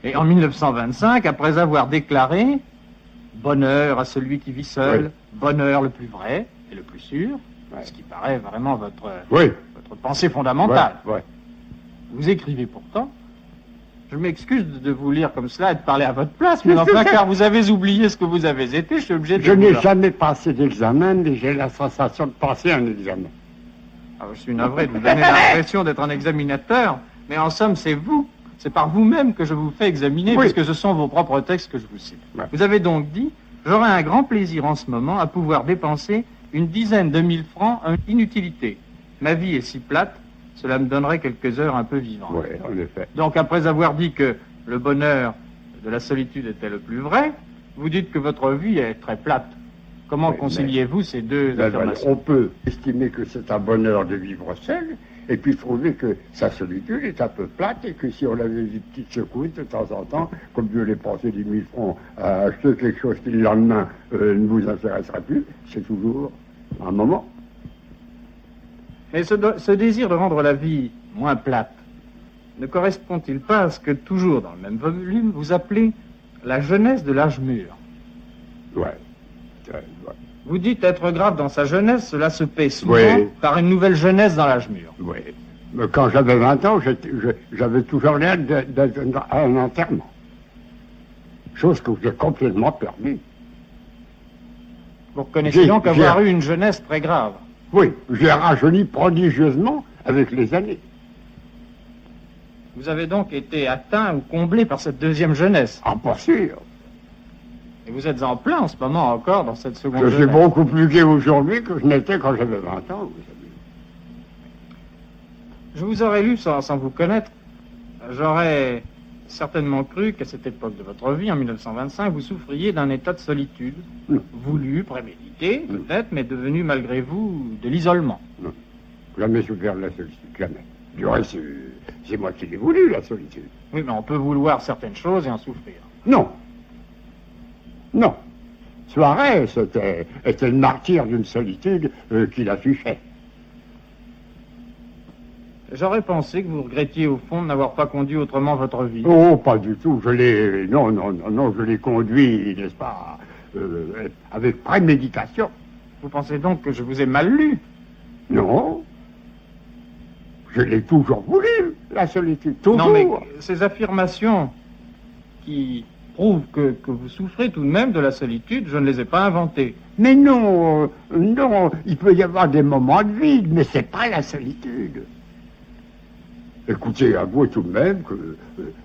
Et en 1925, après avoir déclaré « Bonheur à celui qui vit seul, Oui. bonheur le plus vrai et le plus sûr Ouais. ce qui paraît vraiment votre Oui. pensée fondamentale. Ouais. Vous écrivez pourtant. Je m'excuse de vous lire comme cela et de parler à votre place, mais enfin, car vous avez oublié ce que vous avez été, je suis obligé de Je vous n'ai le- jamais passé d'examen, mais j'ai la sensation de passer un examen. Ah, je suis navré de vous donner l'impression d'être un examinateur, mais en somme, c'est vous, c'est par vous-même que je vous fais examiner, Oui. puisque ce sont vos propres textes que je vous cite. Ouais. Vous avez donc dit, j'aurais un grand plaisir en ce moment à pouvoir dépenser une dizaine de mille francs en inutilité. Ma vie est si plate, cela me donnerait quelques heures un peu vivantes. Oui, en effet. Donc, après avoir dit que le bonheur de la solitude était le plus vrai, vous dites que votre vie est très plate. Comment Oui, conciliez-vous ces deux Ben, voilà, affirmations? on peut estimer que c'est un bonheur de vivre seul, et puis trouver que sa solitude est un peu plate, et que si on avait des petites secousses de temps en temps, comme je l'ai pensé 10 000 francs à acheter quelque chose qui le lendemain ne vous intéresserait plus, c'est toujours un moment. Mais ce désir de rendre la vie moins plate ne correspond-il pas à ce que, toujours dans le même volume, vous appelez la jeunesse de l'âge mûr? Ouais. Ouais. Vous dites être grave dans sa jeunesse, cela se paie souvent Oui. par une nouvelle jeunesse dans l'âge mûr. Oui. Mais quand j'avais 20 ans, j'avais toujours l'air d'être à un enterrement. Chose que j'ai complètement permis. Vous reconnaissez donc J'ai- avoir eu une jeunesse très grave. Oui, j'ai rajeuni prodigieusement avec les années. Vous avez donc été atteint ou comblé par cette deuxième jeunesse. Ah, pas sûr. Et vous êtes en plein en ce moment encore dans cette seconde Je suis jeunesse. beaucoup plus gai aujourd'hui que je n'étais quand j'avais 20 ans, vous savez. Je vous aurais lu sans vous connaître. J'aurais certainement cru qu'à cette époque de votre vie, en 1925, vous souffriez d'un état de solitude. Non. Voulu, prémédité, peut-être, mais devenu malgré vous de l'isolement. Non. Jamais souffert de la solitude, jamais. Du reste, c'est moi qui l'ai voulu, la solitude. Oui, mais on peut vouloir certaines choses et en souffrir. Non. Non. Soirée, était le martyr d'une solitude qu'il affichait. J'aurais pensé que vous regrettiez au fond de n'avoir pas conduit autrement votre vie. Oh, pas du tout. Je l'ai conduit, n'est-ce pas, avec préméditation. Vous pensez donc que je vous ai mal lu? Non. Je l'ai toujours voulu, la solitude. Toujours. Non, mais ces affirmations qui prouvent que vous souffrez tout de même de la solitude, je ne les ai pas inventées. Mais non, non, il peut y avoir des moments de vide, mais c'est pas la solitude. Écoutez, avouez tout de même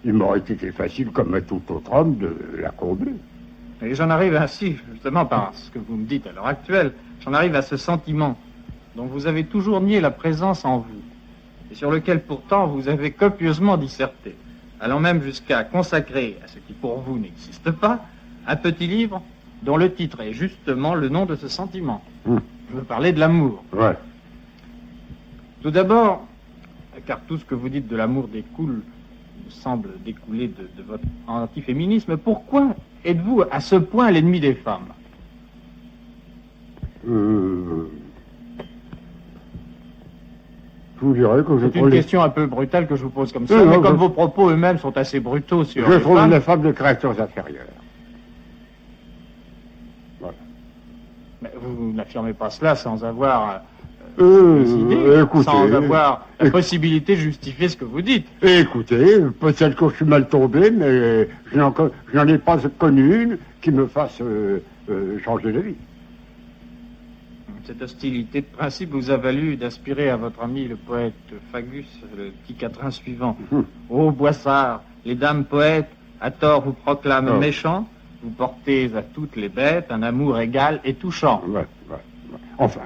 qu'il m'aurait été facile, comme à tout autre homme, de la combler. Et j'en arrive ainsi, justement par ce que vous me dites à l'heure actuelle, j'en arrive à ce sentiment dont vous avez toujours nié la présence en vous, et sur lequel pourtant vous avez copieusement disserté, allant même jusqu'à consacrer à ce qui pour vous n'existe pas, un petit livre dont le titre est justement le nom de ce sentiment. Je veux parler de l'amour. Ouais. Tout d'abord, car tout ce que vous dites de l'amour découle, semble découler de votre antiféminisme, pourquoi êtes-vous à ce point l'ennemi des femmes? Je vous dirais que je C'est trouve une question un peu brutale que je vous pose comme ça, Non, mais non, comme je- vos propos eux-mêmes sont assez brutaux sur je les trouve femmes, les femmes de créatures inférieures. Voilà. mais vous n'affirmez pas cela sans avoir des idées, Écoutez, sans avoir la éc- possibilité de justifier ce que vous dites. Écoutez, peut-être que je suis mal tombé, mais je n'en ai pas connu une qui me fasse changer de vie. Cette hostilité de principe vous a valu d'aspirer à votre ami le poète Fagus, le petit quatrain suivant. Ô Boissard, les dames poètes, à tort vous proclament Oh. méchant, vous portez à toutes les bêtes un amour égal et touchant. Ouais. Enfin,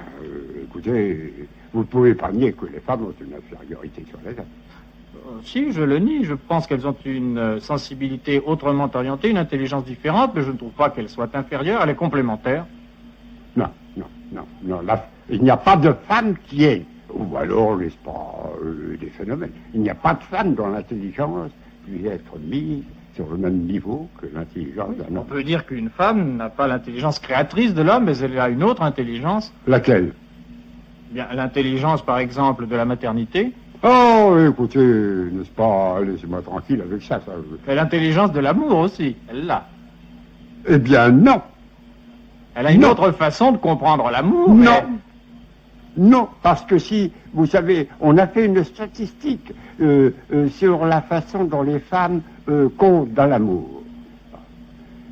écoutez, vous ne pouvez pas nier que les femmes ont une infériorité sur les hommes. Si, je le nie, je pense qu'elles ont une sensibilité autrement orientée, une intelligence différente, mais je ne trouve pas qu'elles soient inférieures, elle est complémentaire. Non, il n'y a pas de femme qui est, ou alors, n'est-ce pas, des phénomènes. Il n'y a pas de femme dont l'intelligence puisse être mise sur le même niveau que l'intelligence d'un On homme. peut dire qu'une femme n'a pas l'intelligence créatrice de l'homme, mais elle a une autre intelligence. Laquelle? Bien, l'intelligence, par exemple, de la maternité, Oh, écoutez, n'est-ce pas, laissez-moi tranquille avec ça. et l'intelligence de l'amour aussi, elle l'a. Eh bien, non. Elle a une Non. autre façon de comprendre l'amour. Non. mais- Non, parce que si, vous savez, on a fait une statistique sur la façon dont les femmes comptent dans l'amour.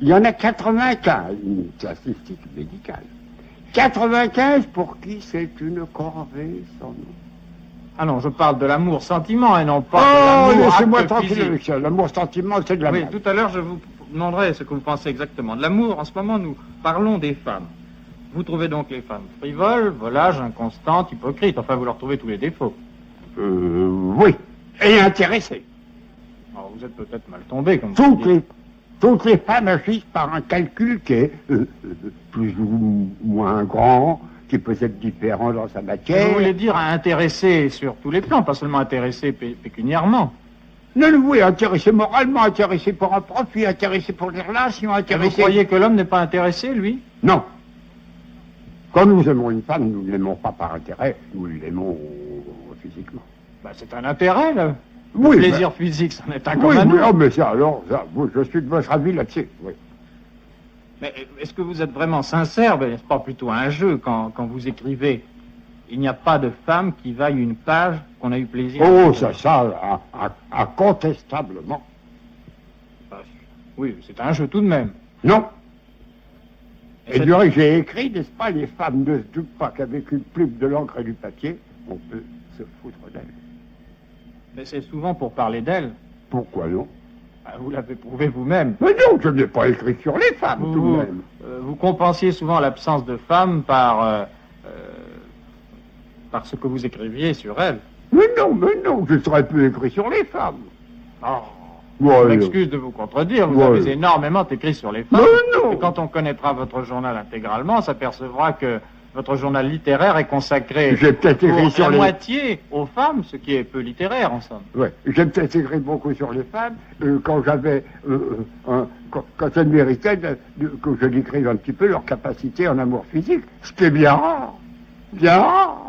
Il y en a 95, une statistique médicale. 95 pour qui c'est une corvée sans nom. Ah non, je parle de l'amour-sentiment et non pas Oh, de l'amour laissez-moi acte tranquille physique. avec ça. L'amour-sentiment, c'est de la Oui, merde. tout à l'heure, je vous demanderai ce que vous pensez exactement de l'amour. En ce moment, nous parlons des femmes. Vous trouvez donc les femmes frivoles, volages, inconstantes, hypocrites. Enfin, vous leur trouvez tous les défauts. Oui. Et intéressé. Alors, vous êtes peut-être mal tombé, comme vous dites. Toutes les femmes agissent par un calcul qui est plus ou moins grand, qui peut être différent dans sa matière. Vous voulez dire intéressé sur tous les plans, pas seulement intéressé pécuniairement. Non, oui, intéressé moralement, intéressé pour un profit, intéressé pour les relations, Et intéressé... vous croyez que l'homme n'est pas intéressé, lui? Non. Quand nous aimons une femme, nous ne l'aimons pas par intérêt, nous l'aimons physiquement. Bah, c'est un intérêt, là. Oui, Le plaisir physique, c'en est un oui, comme un oui, autre. oh, mais ça, alors, ça, oui, je suis de votre avis là-dessus, oui. Mais est-ce que vous êtes vraiment sincère? Ben, n'est-ce pas plutôt un jeu quand vous écrivez? Il n'y a pas de femme qui vaille une page qu'on a eu plaisir à Oh, écrire. ça, incontestablement. Bah, oui, c'est un jeu tout de même. Non. Et Et cette- du reste, j'ai écrit, n'est-ce pas, les femmes ne se doutent pas qu'avec une plume, de l'encre et du papier, on peut se foutre d'elles. Mais c'est souvent pour parler d'elle. Pourquoi non? Ah, vous l'avez prouvé vous-même. Mais non, je n'ai pas écrit sur les femmes, tout de Vous, même. vous compensiez souvent l'absence de femmes par ce que vous écriviez sur elles. Mais non, je serais peu écrit sur les femmes. Oh, Ouais, je m'excuse de vous contredire, vous Ouais. avez énormément écrit sur les femmes. Non. Et quand on connaîtra votre journal intégralement, on s'apercevra que votre journal littéraire est consacré J'ai peut-être écrit pour sur la les... moitié aux femmes, ce qui est peu littéraire en somme. Ouais, j'ai peut-être écrit beaucoup sur les femmes quand j'avais... quand elles méritaient que je décrive un petit peu leur capacité en amour physique. Ce qui est bien rare. Bien rare.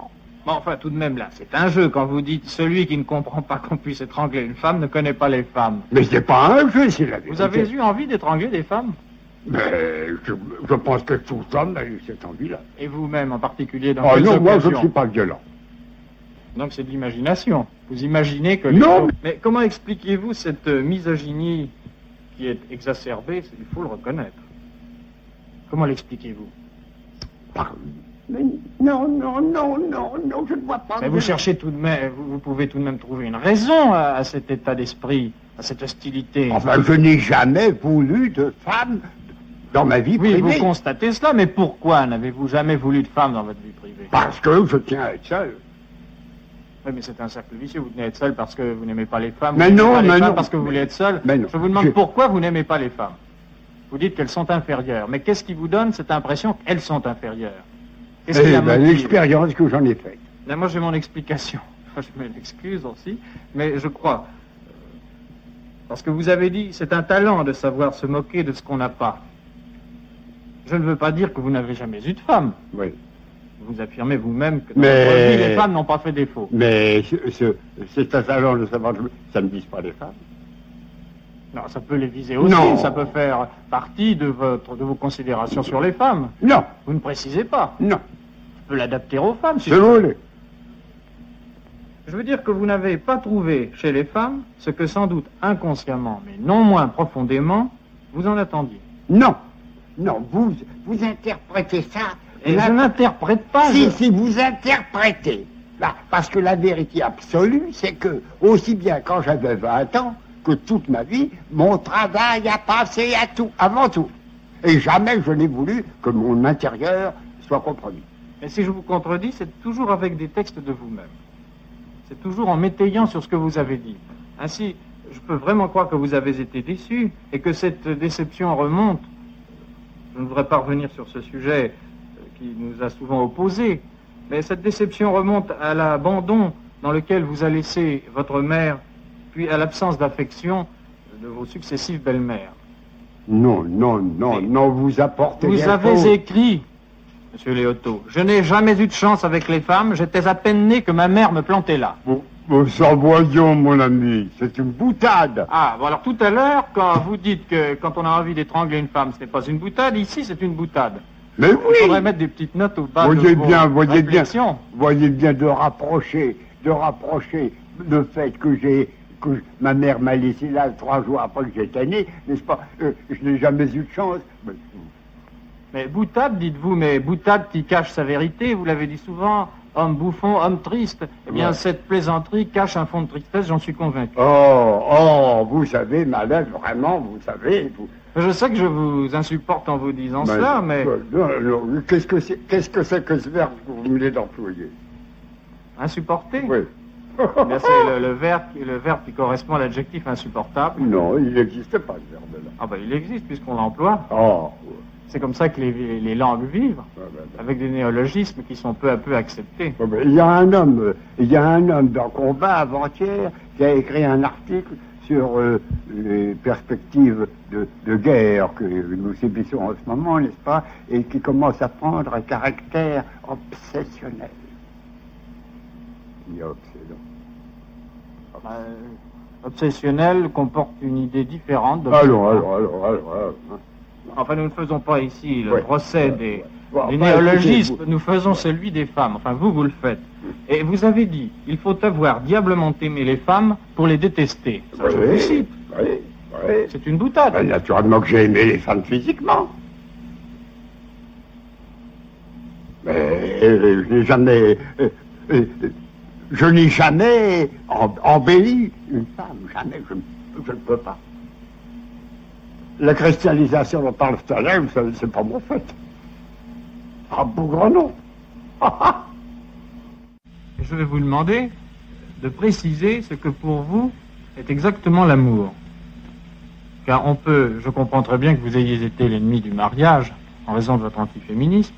Bon, enfin, tout de même, là, c'est un jeu quand vous dites celui qui ne comprend pas qu'on puisse étrangler une femme ne connaît pas les femmes. Mais c'est pas un jeu, c'est la vérité. Vous avez eu envie d'étrangler des femmes? Mais je pense que tout homme a eu cette envie-là. Et vous-même en particulier dans Oh quelles non, moi je ne occasions? suis pas violent. Donc c'est de l'imagination. Vous imaginez que... Non. Mais comment expliquez-vous cette misogynie qui est exacerbée? Il faut le reconnaître. Comment l'expliquez-vous? Mais non, je ne vois pas. Mais vous cherchez tout de même, vous pouvez tout de même trouver une raison à cet état d'esprit, à cette hostilité. Enfin, je n'ai jamais voulu de femme dans ma vie Oui, privée. vous constatez cela, mais pourquoi n'avez-vous jamais voulu de femme dans votre vie privée? Parce que je tiens à être seul. Oui, mais c'est un cercle vicieux. Vous tenez à être seul parce que vous n'aimez pas les femmes. Mais vous n'aimez non, pas les mais femmes non. parce que vous voulez être seul. Mais non. Je vous demande Je- pourquoi vous n'aimez pas les femmes. Vous dites qu'elles sont inférieures. Mais qu'est-ce qui vous donne cette impression qu'elles sont inférieures? Qu'est-ce qui la motive? L'expérience que j'en ai faite. Là, moi, j'ai mon explication. Je m'excuse aussi, mais je crois. Parce que vous avez dit, c'est un talent de savoir se moquer de ce qu'on n'a pas. Je ne veux pas dire que vous n'avez jamais eu de femme. Oui. Vous affirmez vous-même que dans Mais- votre vie, les femmes n'ont pas fait défaut. Mais c'est un talent de savoir, ça ne vise pas les femmes. Non, ça peut les viser aussi, Non. ça peut faire partie de vos considérations sur les femmes. Non, Vous ne précisez pas. non, Je peux l'adapter aux femmes, si je voulais. Je veux dire que vous n'avez pas trouvé chez les femmes ce que sans doute inconsciemment, mais non moins profondément, vous en attendiez. Non, vous interprétez ça. Et je n'interprète pas. Si vous interprétez. Là, parce que la vérité absolue, c'est que, aussi bien quand j'avais 20 ans, que toute ma vie, mon travail a passé à tout, avant tout. Et jamais je n'ai voulu que mon intérieur soit compromis. Et si je vous contredis, c'est toujours avec des textes de vous-même. C'est toujours en m'étayant sur ce que vous avez dit. Ainsi, je peux vraiment croire que vous avez été déçu et que cette déception remonte. Je ne voudrais pas revenir sur ce sujet qui nous a souvent opposés, mais cette déception remonte à l'abandon dans lequel vous a laissé votre mère, puis à l'absence d'affection de vos successives belles-mères. Non, Mais- vous apportez Vous rien avez faux. écrit, Monsieur Léoto, je n'ai jamais eu de chance avec les femmes, j'étais à peine né que ma mère me plantait là. Ça, voyons, mon ami, c'est une boutade. Ah, bon alors tout à l'heure, quand vous dites que quand on a envie d'étrangler une femme, ce n'est pas une boutade, ici c'est une boutade. Mais Il faudrait oui, mettre des petites notes au bas voyez de vos bien, réflexions. voyez bien de rapprocher le fait que ma mère m'a laissé là 3 jours après que j'étais né, n'est-ce pas? Je n'ai jamais eu de chance. Mais boutade, dites-vous, mais boutade qui cache sa vérité, vous l'avez dit souvent, homme bouffon, homme triste. Eh bien, Ouais. cette plaisanterie cache un fond de tristesse, j'en suis convaincu. Vous savez, madame, vraiment, vous savez, vous... Je sais que je vous insupporte en vous disant Ben, cela, mais non, qu'est-ce que c'est que ce verbe que vous venez d'employer? insupporter. Oui. Eh bien, c'est le verbe qui correspond à l'adjectif insupportable. Non, il n'existe pas ce verbe-là. Ah ben, il existe puisqu'on l'emploie. Oh, C'est comme ça que les langues vivent, avec des néologismes qui sont peu à peu acceptés. il y a un homme dans Combat avant-hier qui a écrit un article sur les perspectives de guerre que nous subissons en ce moment, n'est-ce pas, et qui commence à prendre un caractère obsessionnel. Il y a obsédant. Obsessionnel comporte une idée différente. de- Alors. Hein. Enfin, nous ne faisons pas ici le Ouais. procès Ouais. des Bon, enfin, néologismes, écoutez, nous faisons celui des femmes. Enfin, vous le faites. Et vous avez dit, il faut avoir diablement aimé les femmes pour les détester. Ça, je vous cite. Oui. C'est une boutade. Ben, naturellement que j'ai aimé les femmes physiquement. Mais je n'ai jamais embelli une femme, jamais, je ne peux pas. La christianisation dont parle tout à l'heure, vous savez, c'est pas mon fait. Ah, beau grand nom. Je vais vous demander, de préciser ce que pour vous est exactement l'amour. Car je comprends très bien que vous ayez été l'ennemi du mariage en raison de votre antiféminisme.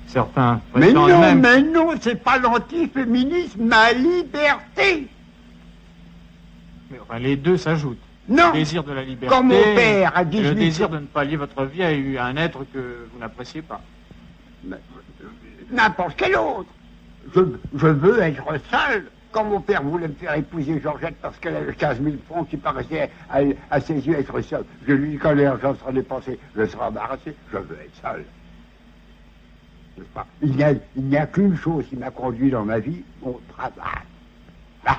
Certains prétendent même... Mais non, c'est pas l'antiféminisme, ma liberté. Mais enfin, les deux s'ajoutent. Non, Le désir de la liberté comme mon père à et 18 le désir ans. de ne pas lier votre vie à un être que vous n'appréciez pas. N'importe quel autre. Je veux être seul. Quand mon père voulait me faire épouser Georgette parce qu'elle avait 15 000 francs qui paraissaient à ses yeux être seul, je lui dis quand l'argent sera dépensé, je serai embarrassé. Je veux être seul. N'est-ce pas? Il n'y a qu'une chose qui m'a conduit dans ma vie, mon travail. Là.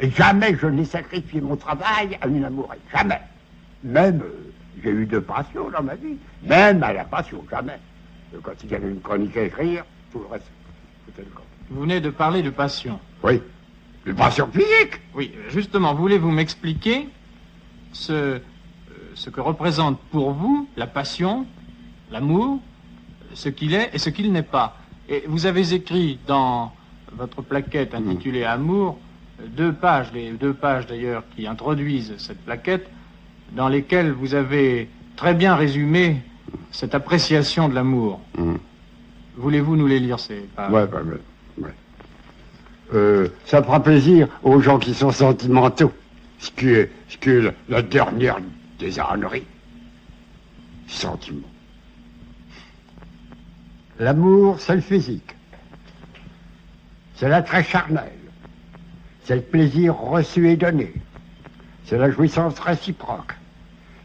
Et jamais je n'ai sacrifié mon travail à une amourette. Jamais. Même, j'ai eu de passion dans ma vie. Même à la passion, jamais. Quand il y avait une chronique à écrire, tout le reste, c'était le cas. Vous venez de parler de passion. Oui. De passion physique. Oui, justement, voulez-vous m'expliquer ce que représente pour vous la passion, l'amour, ce qu'il est et ce qu'il n'est pas? Et vous avez écrit dans votre plaquette intitulée Amour, deux pages, les deux pages d'ailleurs qui introduisent cette plaquette, dans lesquelles vous avez très bien résumé cette appréciation de l'amour. Voulez-vous nous les lire, ces pages? Ouais. Ça fera plaisir aux gens qui sont sentimentaux, ce qui est la dernière des âneries. Sentiment. L'amour, c'est le physique. C'est l'attrait charnel. C'est le plaisir reçu et donné. C'est la jouissance réciproque.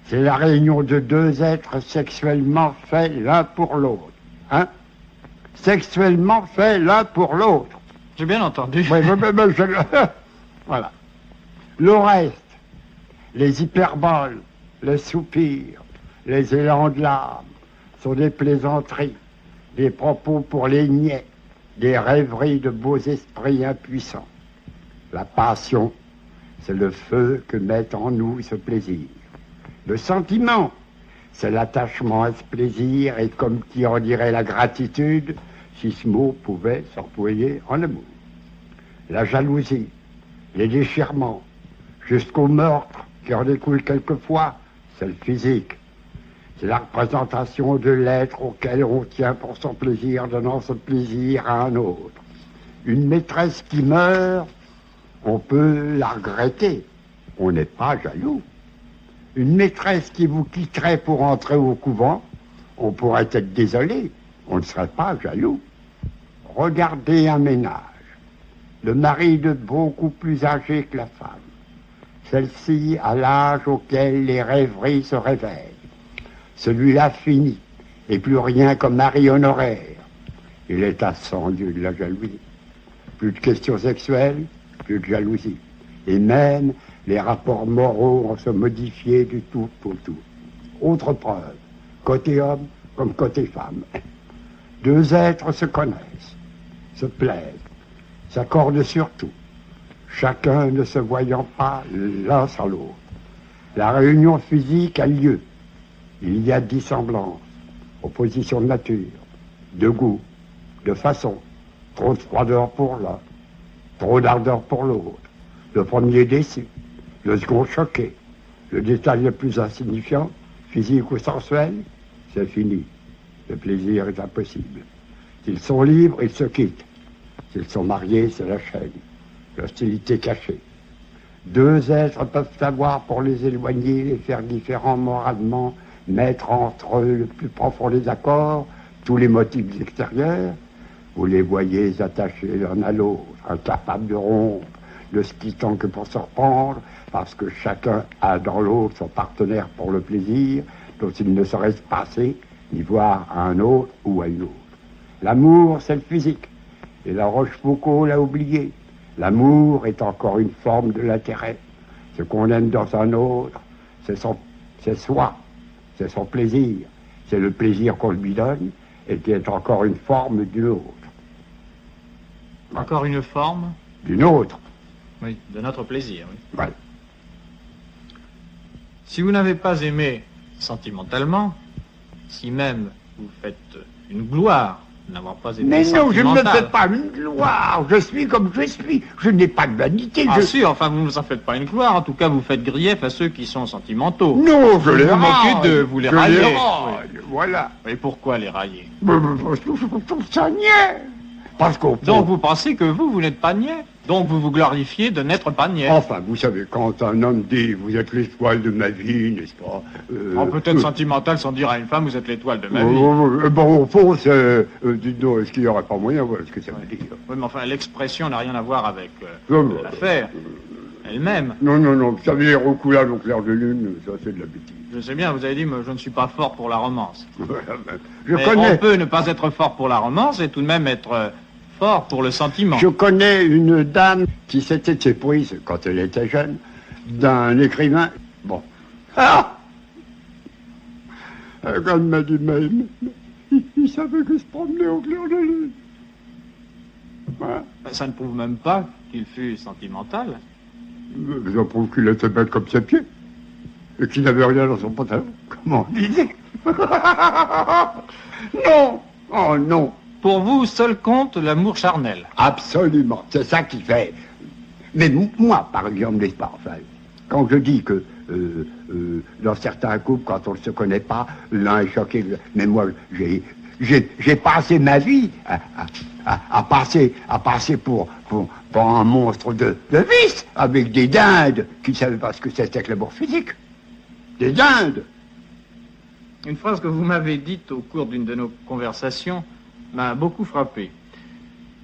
C'est la réunion de deux êtres sexuellement faits l'un pour l'autre. Hein? Sexuellement faits l'un pour l'autre. J'ai bien entendu. Oui, voilà. Le reste, les hyperboles, les soupirs, les élans de l'âme, sont des plaisanteries, des propos pour les niais, des rêveries de beaux esprits impuissants. La passion, c'est le feu que met en nous ce plaisir. Le sentiment, c'est l'attachement à ce plaisir et comme qui en dirait la gratitude, si ce mot pouvait s'employer en amour. La jalousie, les déchirements, jusqu'au meurtre qui en découle quelquefois, c'est le physique. C'est la représentation de l'être auquel on tient pour son plaisir, donnant ce plaisir à un autre. Une maîtresse qui meurt, on peut la regretter. On n'est pas jaloux. Une maîtresse qui vous quitterait pour entrer au couvent, on pourrait être désolé. On ne serait pas jaloux. Regardez un ménage. Le mari de beaucoup plus âgé que la femme. Celle-ci à l'âge auquel les rêveries se réveillent. Celui-là fini, et plus rien comme mari honoraire. Il est à 100 lieues de la jalousie. Plus de questions sexuelles, plus de jalousie. Et même les rapports moraux vont se modifier du tout au tout. Autre preuve, côté homme comme côté femme. Deux êtres se connaissent, se plaisent, s'accordent sur tout, chacun ne se voyant pas l'un sans l'autre. La réunion physique a lieu. Il y a dissemblances, opposition de nature, de goût, de façon, trop de froideur pour l'un, trop d'ardeur pour l'autre. Le premier déçu, le second choqué. Le détail le plus insignifiant, physique ou sensuel, c'est fini. Le plaisir est impossible. S'ils sont libres, ils se quittent. S'ils sont mariés, c'est la chaîne. L'hostilité cachée. Deux êtres peuvent savoir pour les éloigner, les faire différents moralement, mettre entre eux le plus profond des accords, tous les motifs extérieurs. Vous les voyez attachés l'un à l'autre, incapables de rompre, ne se quittant que pour se reprendre, parce que chacun a dans l'autre son partenaire pour le plaisir, dont il ne saurait se passer, ni voir à un autre ou à une autre. L'amour, c'est le physique, et la Rochefoucauld l'a oublié. L'amour est encore une forme de l'intérêt. Ce qu'on aime dans un autre, c'est soi, c'est son plaisir, c'est le plaisir qu'on lui donne, et qui est encore une forme d'une autre. Encore une forme? D'une autre. Oui, de notre plaisir, oui. Voilà. Si vous n'avez pas aimé sentimentalement, si même vous faites une gloire n'avoir pas été Mais non, je ne me sentimental. fais pas une gloire. Je suis comme je suis. Je n'ai pas de vanité. Ah je... si, enfin, vous ne vous en faites pas une gloire. En tout cas, vous faites grief à ceux qui sont sentimentaux. Non, je Vous les vous moquez raille. d'eux, vous les Je raillez. raille, voilà. Et pourquoi les railler? Parce que je trouve ça niais. Parce qu'au fond... Donc vous pensez que vous n'êtes pas niais. Donc vous vous glorifiez de n'être pas niais. Enfin, vous savez, quand un homme dit « vous êtes l'étoile de ma vie », n'est-ce pas Peut-être sentimental sans dire à une femme, vous êtes l'étoile de ma vie. Bon, au fond, c'est... dites donc, est-ce qu'il n'y aurait pas moyen, voilà ce que ça veut dire. Oui, mais enfin, l'expression n'a rien à voir avec Non, non. l'affaire elle-même. Non, vous savez, les recoulades donc clair de lune, ça c'est de la bêtise. Je sais bien, vous avez dit, mais je ne suis pas fort pour la romance. Voilà, je Mais connais... on peut ne pas être fort pour la romance et tout de même être fort pour le sentiment. Je connais une dame qui s'était éprise, quand elle était jeune, d'un écrivain. Bon. Ah quand elle m'a dit, mais il savait que se promenait au clair de lune. Voilà. Ça ne prouve même pas qu'il fut sentimental. Ça prouve qu'il était bête comme ses pieds. Et qu'il n'avait rien dans son pantalon. Comment on disait Non. Oh non. Pour vous, seul compte l'amour charnel. Absolument, c'est ça qui fait. Mais moi, par exemple, n'est-ce pas, enfin, quand je dis que dans certains couples, quand on ne se connaît pas, l'un est choqué, mais moi, j'ai passé ma vie à passer pour un monstre de vice, avec des dindes qui ne savaient pas ce que c'était que l'amour physique. Des dindes. Une phrase que vous m'avez dite au cours d'une de nos conversations m'a beaucoup frappé.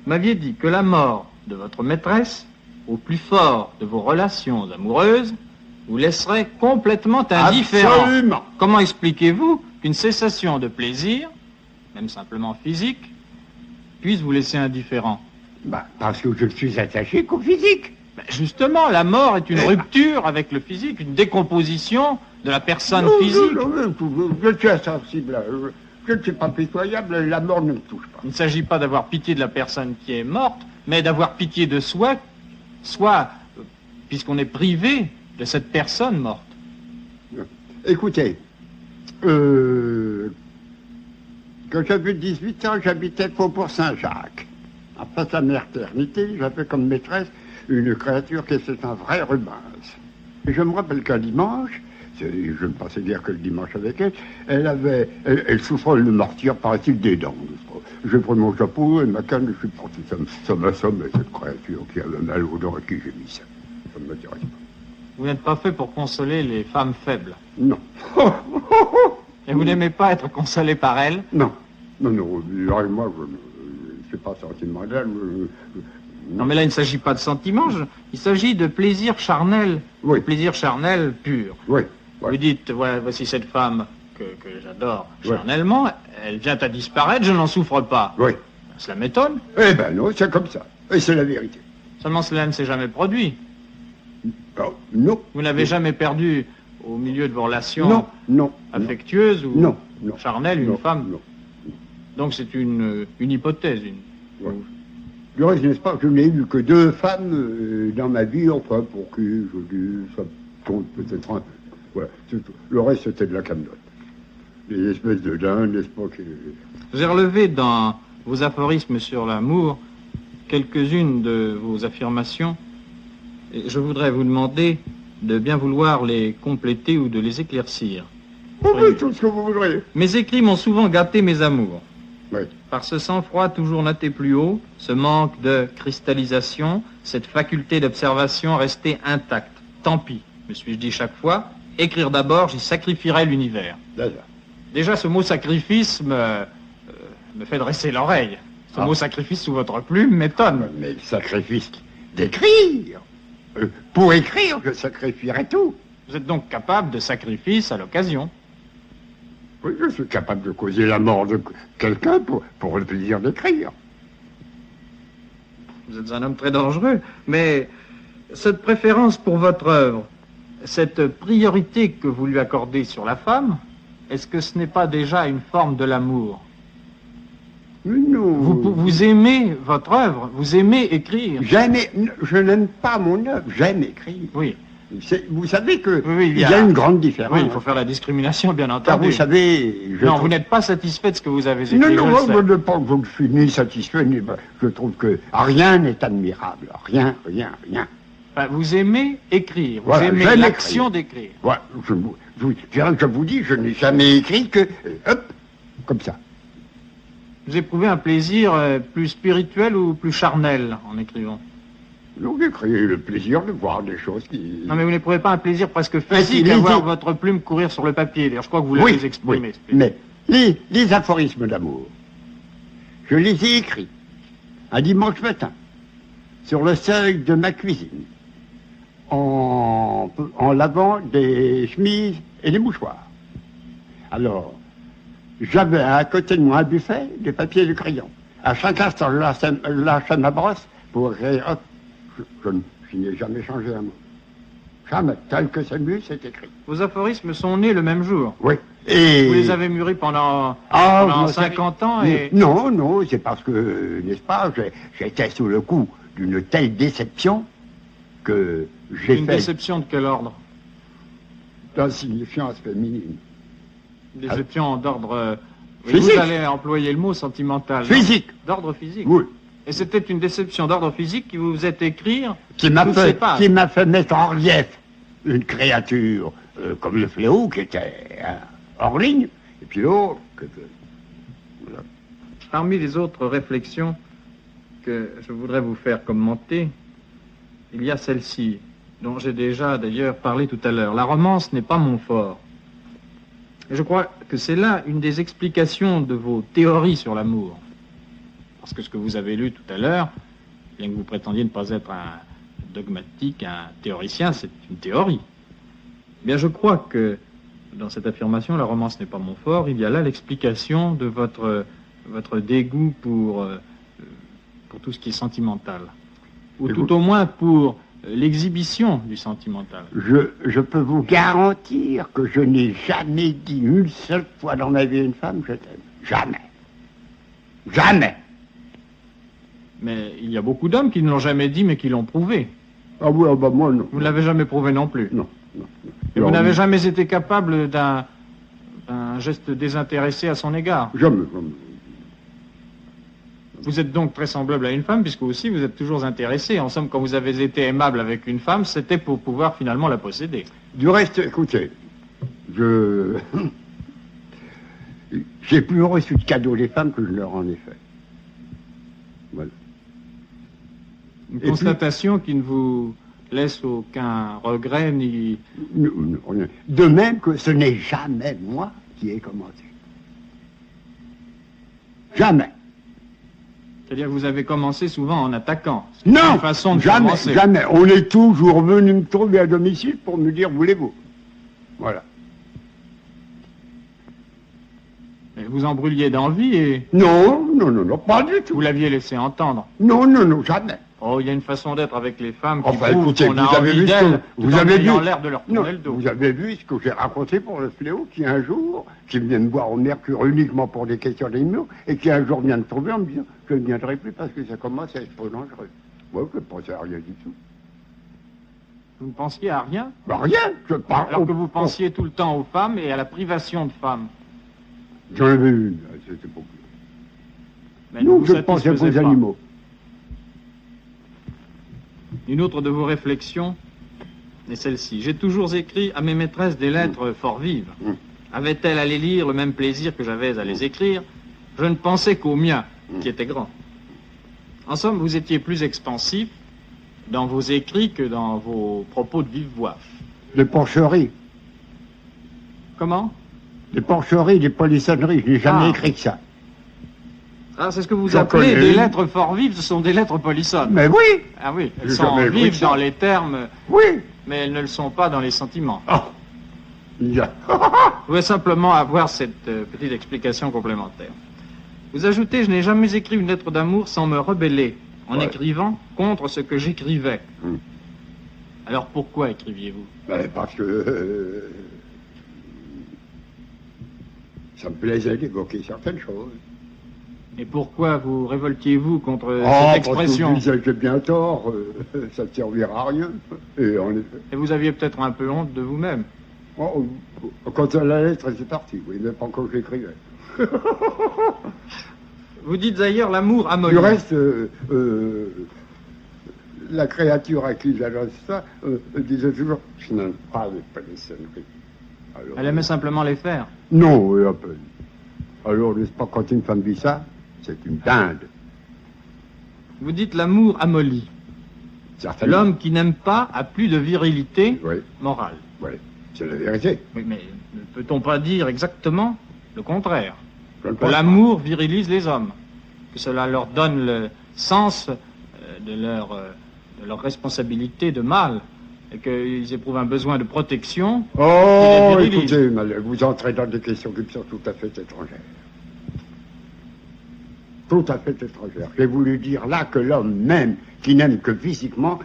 Vous m'aviez dit que la mort de votre maîtresse, au plus fort de vos relations amoureuses, vous laisserait complètement indifférent. Absolument. Comment expliquez-vous qu'une cessation de plaisir, même simplement physique, puisse vous laisser indifférent? Parce que je suis attaché qu'au physique. Justement, la mort est une rupture avec le physique, une décomposition de la personne physique. Non, je suis insensible. Je ne suis pas pitoyable, la mort ne me touche pas. Il ne s'agit pas d'avoir pitié de la personne qui est morte, mais d'avoir pitié de soi, soit puisqu'on est privé de cette personne morte. Écoutez, quand j'avais 18 ans, j'habitais Faubourg Saint-Jacques. Après sa maternité, j'avais comme maîtresse une créature qui était un vrai Rubens. Et je me rappelle qu'un dimanche, je ne passais guère que le dimanche avec elle, elle souffrait de martyr, paraît-il, des dents. J'ai pris mon chapeau et ma canne, je suis parti. Ça m'assommait, cette créature qui avait mal aux dents à qui j'ai mis ça. Ça ne m'intéresse pas. Vous n'êtes pas fait pour consoler les femmes faibles. Non. Et vous n'aimez pas être consolé par elles? Non. Moi, je ne suis pas sentimental. Non, mais là, il ne s'agit pas de sentiment, il s'agit de plaisir charnel. Oui. De plaisir charnel pur. Oui. Vous dites, voilà, voici cette femme que j'adore Oui. charnellement, elle vient à disparaître, je n'en souffre pas. Oui. Cela m'étonne. Eh ben non, c'est comme ça. Et c'est la vérité. Seulement cela ne s'est jamais produit. Oh, non. Vous n'avez jamais perdu au milieu de vos relations Non. affectueuses ou Non. charnelles une Non. femme. Non. Donc c'est une hypothèse. Ouais. Du reste, n'est-ce pas, je n'ai eu que 2 femmes dans ma vie, enfin, pour qui je dis, ça compte peut-être un peu. Voilà. Le reste, c'était de la camelote. Des espèces de dindes, n'est-ce pas, qui... Vous avez relevé dans vos aphorismes sur l'amour quelques-unes de vos affirmations. Et je voudrais vous demander de bien vouloir les compléter ou de les éclaircir. Vous faites tout ce que vous voudrez. Mes écrits m'ont souvent gâté mes amours. Oui. Par ce sang-froid toujours noté plus haut, ce manque de cristallisation, cette faculté d'observation restée intacte. Tant pis, me suis-je dit chaque fois, écrire d'abord, j'y sacrifierai l'univers. D'accord. Déjà, ce mot sacrifice me fait dresser l'oreille. Ce mot sacrifice sous votre plume m'étonne. Mais le sacrifice d'écrire. Pour écrire, je sacrifierais tout. Vous êtes donc capable de sacrifice à l'occasion. Oui, je suis capable de causer la mort de quelqu'un pour le plaisir d'écrire. Vous êtes un homme très dangereux, mais cette préférence pour votre œuvre, cette priorité que vous lui accordez sur la femme, est-ce que ce n'est pas déjà une forme de l'amour? Mais non. Vous aimez votre œuvre, vous aimez écrire. Je n'aime pas mon œuvre, j'aime écrire. Oui, Vous savez que Oui, il y a une grande différence. Oui, il faut faire la discrimination, bien Car entendu. vous savez... Non, vous n'êtes pas satisfait de ce que vous avez écrit. Non, je non, le sais. je ne pense que je suis ni satisfait, ni... Je trouve que rien n'est admirable. Rien, rien, rien. Enfin, vous aimez écrire, vous Voilà, aimez j'aime l'action d'écrire. Ouais, je vous dis, je n'ai jamais écrit que... hop, comme ça. Vous éprouvez un plaisir plus spirituel ou plus charnel en écrivant? Donc j'ai créé le plaisir de voir des choses qui... Non, mais vous n'éprouvez pas un plaisir presque Ah, physique si, à voir les- votre plume courir sur le papier. D'ailleurs, je crois que vous l'avez exprimé. ce plaisir. mais les aphorismes d'amour, je les ai écrits un dimanche matin, sur le seuil de ma cuisine, en lavant des chemises et des mouchoirs. Alors, j'avais à côté de moi un buffet, des papiers et du crayon. À chaque instant, je lâchais ma brosse pour écrire, hop, je n'ai jamais changé un mot. Jamais, tel que c'est lu, c'est écrit. Vos aphorismes sont nés le même jour. Oui. Et... Vous les avez mûris pendant vous 50 ans et... Non, non, c'est parce que, n'est-ce pas, j'étais sous le coup d'une telle déception que j'ai Une fait déception de quel ordre? d'insignifiance féminine. Une déception d'ordre... Physique. Vous allez employer le mot sentimental. non? Physique, D'ordre physique. oui. Et c'était une déception d'ordre physique qui vous faisait écrire Qui m'a toutes ces pages. fait mettre en relief une créature comme le fléau qui était hors ligne, et puis l'autre, voilà. Parmi les autres réflexions que je voudrais vous faire commenter, il y a celle-ci, dont j'ai déjà d'ailleurs parlé tout à l'heure. La romance n'est pas mon fort. Et je crois que c'est là une des explications de vos théories sur l'amour. Parce que ce que vous avez lu tout à l'heure, bien que vous prétendiez ne pas être un dogmatique, un théoricien, c'est une théorie. Eh bien, je crois que dans cette affirmation, la romance n'est pas mon fort, il y a là l'explication de votre dégoût pour tout ce qui est sentimental. Ou Et tout vous- au moins pour l'exhibition du sentimental. Je peux vous garantir que je n'ai jamais dit une seule fois dans ma vie à une femme, je t'aime. Jamais. Jamais. Mais il y a beaucoup d'hommes qui ne l'ont jamais dit, mais qui l'ont prouvé. Ah oui, ah bah moi non. Vous ne l'avez jamais prouvé non plus. Non, non. Et vous Alors, n'avez jamais été capable d'un geste désintéressé à son égard. Jamais, jamais. Vous êtes donc très semblable à une femme, puisque aussi vous êtes toujours intéressé. En somme, quand vous avez été aimable avec une femme, c'était pour pouvoir finalement la posséder. Du reste, écoutez, j'ai plus reçu de cadeaux des femmes que je leur en ai fait. Voilà. Une Et constatation qui ne vous laisse aucun regret ni... Non, non, rien. De même que ce n'est jamais moi qui ai commencé. Jamais. C'est-à-dire que vous avez commencé souvent en attaquant. C'est Non, une façon de jamais, commencer. jamais. On est toujours venu me trouver à domicile pour me dire voulez-vous. Voilà. Et vous en brûliez d'envie et Non, non, non, non, pas du vous tout. l'aviez laissé entendre. Non, non, non, jamais. Oh, il y a une façon d'être avec les femmes qui Enfin, prouve écoutez, qu'on a vous avez envie vu ce que- d'elles, vous tout en avez ayant vu- l'air de leur Non, tourner le dos. vous avez vu ce que j'ai raconté pour le fléau qui un jour, qui vient me voir au Mercure uniquement pour des questions d'amour, et qui un jour vient me trouver en me disant je ne viendrai plus parce que ça commence à être trop dangereux. Moi, je ne pensais à rien du tout. Vous ne pensiez à rien, Bah, rien, je parle. alors que vous pensiez tout le temps aux femmes et à la privation de femmes. J'en avais une, c'était beaucoup. Mais ne Non, vous je pensais satisfaisait aux pas. animaux. Une autre de vos réflexions est celle-ci. J'ai toujours écrit à mes maîtresses des lettres fort vives. Mm. Avaient-elles à les lire le même plaisir que j'avais à les écrire? Je ne pensais qu'au mien, qui était grand. En somme, vous étiez plus expansif dans vos écrits que dans vos propos de vive voix. Les porcheries. Comment? Les porcheries, les polissonneries, je n'ai jamais Ah. écrit que ça. Ah, c'est ce que vous J'en appelez connais des une. lettres fort vives, ce sont des lettres polissonnes. Mais oui, Ah oui, elles J'ai sont jamais écrit vives ça. dans les termes, oui. mais elles ne le sont pas dans les sentiments. Ah. Il y a- Je voulais simplement avoir cette petite explication complémentaire. Vous ajoutez, je n'ai jamais écrit une lettre d'amour sans me rebeller, en Ouais. écrivant contre ce que j'écrivais. Hmm. Alors pourquoi écriviez-vous? Ben, parce que ça me plaisait d'évoquer certaines choses. Et pourquoi vous révoltiez-vous contre Oh, cette parce expression? que vous disiez que j'ai bien tort, ça ne servira à rien. Et en effet. Et vous aviez peut-être un peu honte de vous-même. Oh, quand la lettre c'est parti, oui, mais pas quand j'écrivais. Vous dites d'ailleurs l'amour amolli. Du reste, la créature à qui j'adresse ça disait toujours « Je n'aime pas les palissonneries ». Elle aimait simplement les faire. Non, à peine. Alors, n'est-ce pas, quand une femme dit ça, c'est une dinde. Vous dites l'amour amolli. Certainement. L'homme qui n'aime pas a plus de virilité Oui, morale. oui, c'est la vérité. Oui, mais ne peut-on pas dire exactement le contraire? Je ne Que pense pas. l'amour virilise les hommes, que cela leur donne le sens de leur responsabilité de mâle, et qu'ils éprouvent un besoin de protection. Oh, Il est viriliste. écoutez, Malek, vous entrez dans des questions qui me sont tout à fait étrangères. Tout à fait étrangères. J'ai voulu dire là que l'homme même, qui n'aime que physiquement,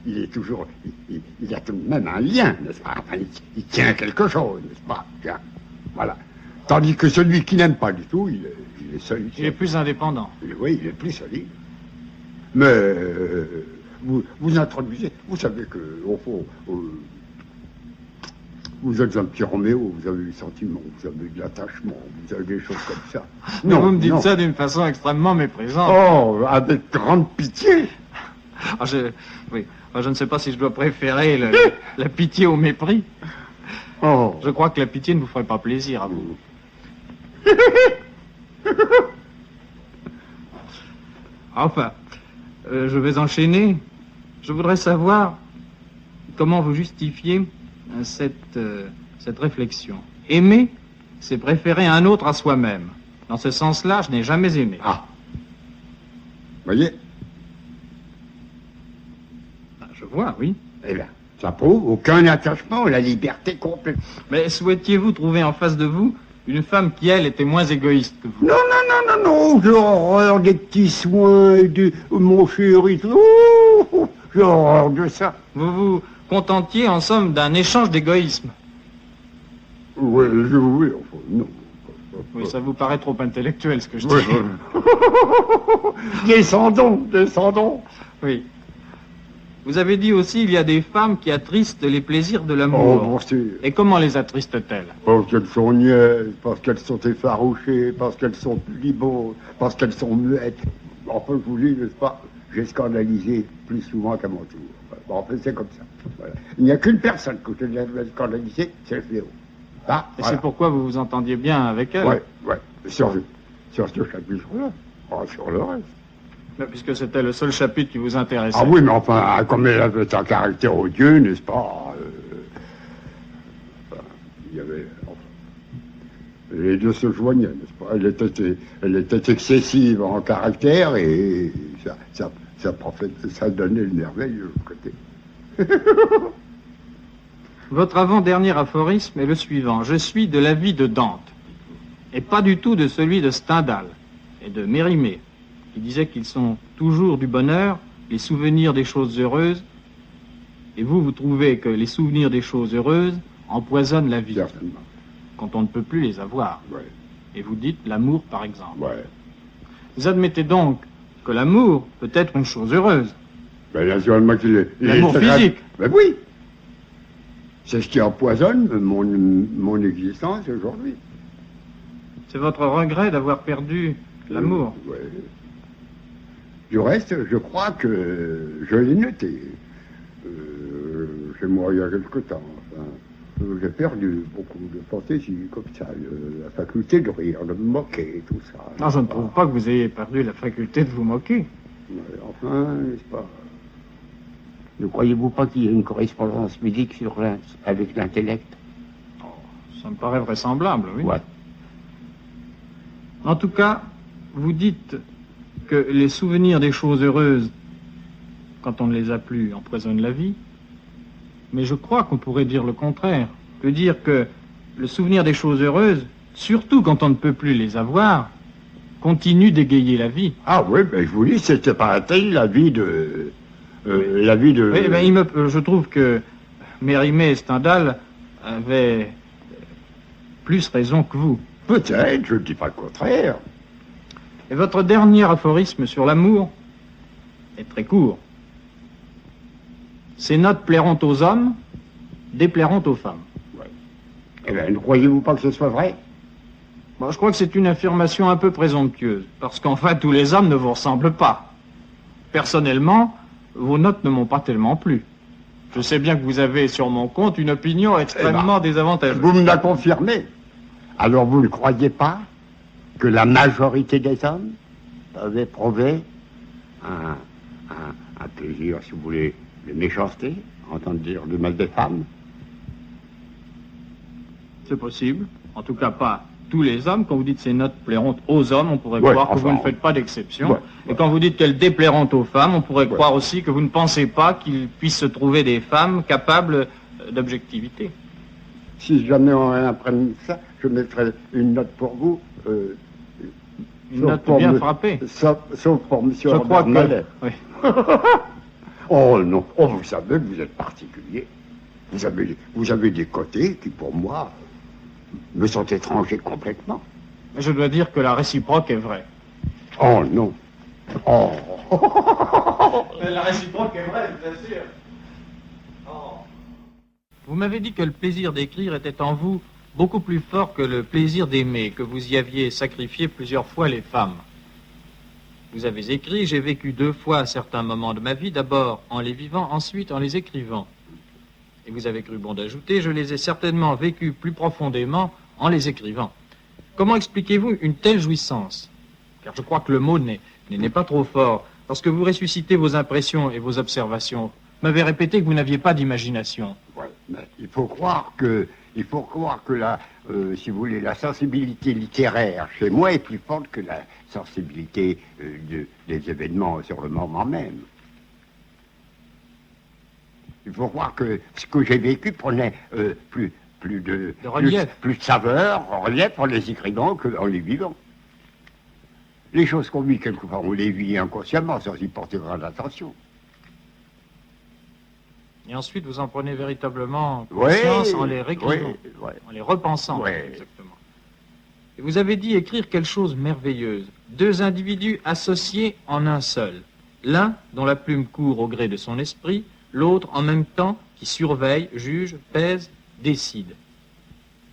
il est toujours... Il a tout de même un lien, n'est-ce pas? Enfin, il tient à quelque chose, n'est-ce pas? Tiens, voilà. Tandis que celui qui n'aime pas du tout, il est solide. Il est plus indépendant. Oui, il est plus solide. Mais vous introduisez, vous savez que, au fond, vous êtes un petit Roméo, vous avez du sentiment, vous avez de l'attachement, vous avez des choses comme ça. Mais vous me dites ça d'une façon extrêmement méprisante. Oh, avec grande pitié. Ah, oui. Ah, je ne sais pas si je dois préférer la pitié au mépris. Oh. Je crois que la pitié ne vous ferait pas plaisir à vous. Enfin, je vais enchaîner. Je voudrais savoir comment vous justifiez cette réflexion. Aimer, c'est préférer un autre à soi-même. Dans ce sens-là, je n'ai jamais aimé. Ah. Voyez? Ah, je vois, oui. Eh bien, ça prouve aucun attachement, la liberté complète. Mais souhaitiez-vous trouver en face de vous une femme qui, elle, était moins égoïste que vous? Non, non, non, non, non, j'ai horreur des petits soins et de mon chéri. J'ai horreur de ça. Vous vous contentiez, en somme, d'un échange d'égoïsme. Oui, oui, enfin, non. Oui, ça vous paraît trop intellectuel, ce que je Oui, dis. oui. Descendons. Oui. Vous avez dit aussi, il y a des femmes qui attristent les plaisirs de Oh, l'amour. bon, c'est... Et comment les attristent-elles? Parce qu'elles sont niaises, parce qu'elles sont effarouchées, parce qu'elles sont libres, parce qu'elles sont muettes. Enfin, je vous dis, n'est-ce pas, j'ai scandalisé plus souvent qu'à mon tour. Bon, enfin, c'est comme ça. Voilà. Il n'y a qu'une personne que je l'ai scandalisé, c'est le fléau. Ah, Et voilà. c'est pourquoi vous vous entendiez bien avec elle? Ouais, sur ce chapitre-là, pas sur le reste. Mais puisque c'était le seul chapitre qui vous intéressait. Ah oui, mais enfin, comme elle avait un caractère odieux, n'est-ce pas enfin, il y avait... Enfin, les deux se joignaient, n'est-ce pas? Elle était excessive en caractère et ça donnait le merveille de l'autre côté. Votre avant-dernier aphorisme est le suivant. Je suis de l'avis de Dante, et pas du tout de celui de Stendhal et de Mérimée, qui disaient qu'ils sont toujours du bonheur, les souvenirs des choses heureuses, et vous trouvez que les souvenirs des choses heureuses empoisonnent la vie, Certainement. quand on ne peut plus les avoir. Ouais, Et vous dites l'amour, par exemple. ouais. Vous admettez donc que l'amour peut être une chose heureuse. Ben, naturellement qu'il est... L'amour physique. Ben oui. C'est ce qui empoisonne mon existence aujourd'hui. C'est votre regret d'avoir perdu l'amour. Ouais. Du reste, je crois que je l'ai noté. J'ai moi il y a quelque temps. Enfin, j'ai perdu beaucoup de fantaisie comme ça, la faculté de rire, de me moquer, tout ça. Non, je ne trouve pas que vous ayez perdu la faculté de vous moquer. Ouais, enfin, n'est-ce pas? Ne croyez-vous pas qu'il y ait une correspondance médique avec l'intellect? Ça me paraît vraisemblable, oui. Ouais. En tout cas, vous dites que les souvenirs des choses heureuses, quand on ne les a plus, empoisonnent la vie. Mais je crois qu'on pourrait dire le contraire. Que dire que le souvenir des choses heureuses, surtout quand on ne peut plus les avoir, continue d'égayer la vie. Ah oui, ben je vous dis, c'était pareil la vie de... La vie de... Oui, ben, je trouve que Mérimée et Stendhal avaient plus raison que vous. Peut-être, je ne dis pas le contraire. Et votre dernier aphorisme sur l'amour est très court. Ces notes plairont aux hommes, déplairont aux femmes. Eh bien, ne croyez-vous pas que ce soit vrai? Bon, je crois que c'est une affirmation un peu présomptueuse, parce qu'enfin, tous les hommes ne vous ressemblent pas. Personnellement, vos notes ne m'ont pas tellement plu. Je sais bien que vous avez sur mon compte une opinion extrêmement désavantageuse. Vous me la confirmez. Alors vous ne croyez pas que la majorité des hommes peuvent éprouver un plaisir, si vous voulez, de méchanceté, entendre dire du mal des femmes? C'est possible. En tout cas, pas tous les hommes. Quand vous dites ces notes plairont aux hommes, on pourrait Ouais, croire que enfin, vous ne faites pas d'exception. ouais. Et quand vous dites qu'elles déplairont aux femmes, on pourrait croire aussi que vous ne pensez pas qu'il puisse se trouver des femmes capables d'objectivité. Si jamais on apprend ça, je mettrai une note pour vous. Une note bien frappée. Sauf pour M. Je crois Robert Mallet. Oui. Oh non, oh, vous savez que vous êtes particulier. Vous avez des côtés qui, pour moi, me sont étrangers complètement. Mais je dois dire que la réciproque est vraie. Oh non. Oh. La réciproque est vraie, bien sûr. Oh. Vous m'avez dit que le plaisir d'écrire était en vous beaucoup plus fort que le plaisir d'aimer, que vous y aviez sacrifié plusieurs fois les femmes. Vous avez écrit, j'ai vécu 2 fois à certains moments de ma vie, d'abord en les vivant, ensuite en les écrivant. Et vous avez cru bon d'ajouter, je les ai certainement vécus plus profondément en les écrivant. Comment expliquez-vous une telle jouissance? Car je crois que le mot n'est pas trop fort. Lorsque vous ressuscitez vos impressions et vos observations, vous m'avez répété que vous n'aviez pas d'imagination. Ouais, mais il faut croire que la, si vous voulez, la sensibilité littéraire chez moi est plus forte que la sensibilité des événements sur le moment même. Il faut croire que ce que j'ai vécu prenait plus de relief. Plus de saveur, en relief en les écrivant qu'en les vivant. Les choses qu'on vit quelquefois, on les vit inconsciemment sans y porter grande attention. Et ensuite, vous en prenez véritablement conscience en les réécrivant, en les repensant. Exactement. Et vous avez dit écrire quelque chose de merveilleuse. 2 individus associés en un seul. L'un dont la plume court au gré de son esprit, l'autre en même temps qui surveille, juge, pèse, décide.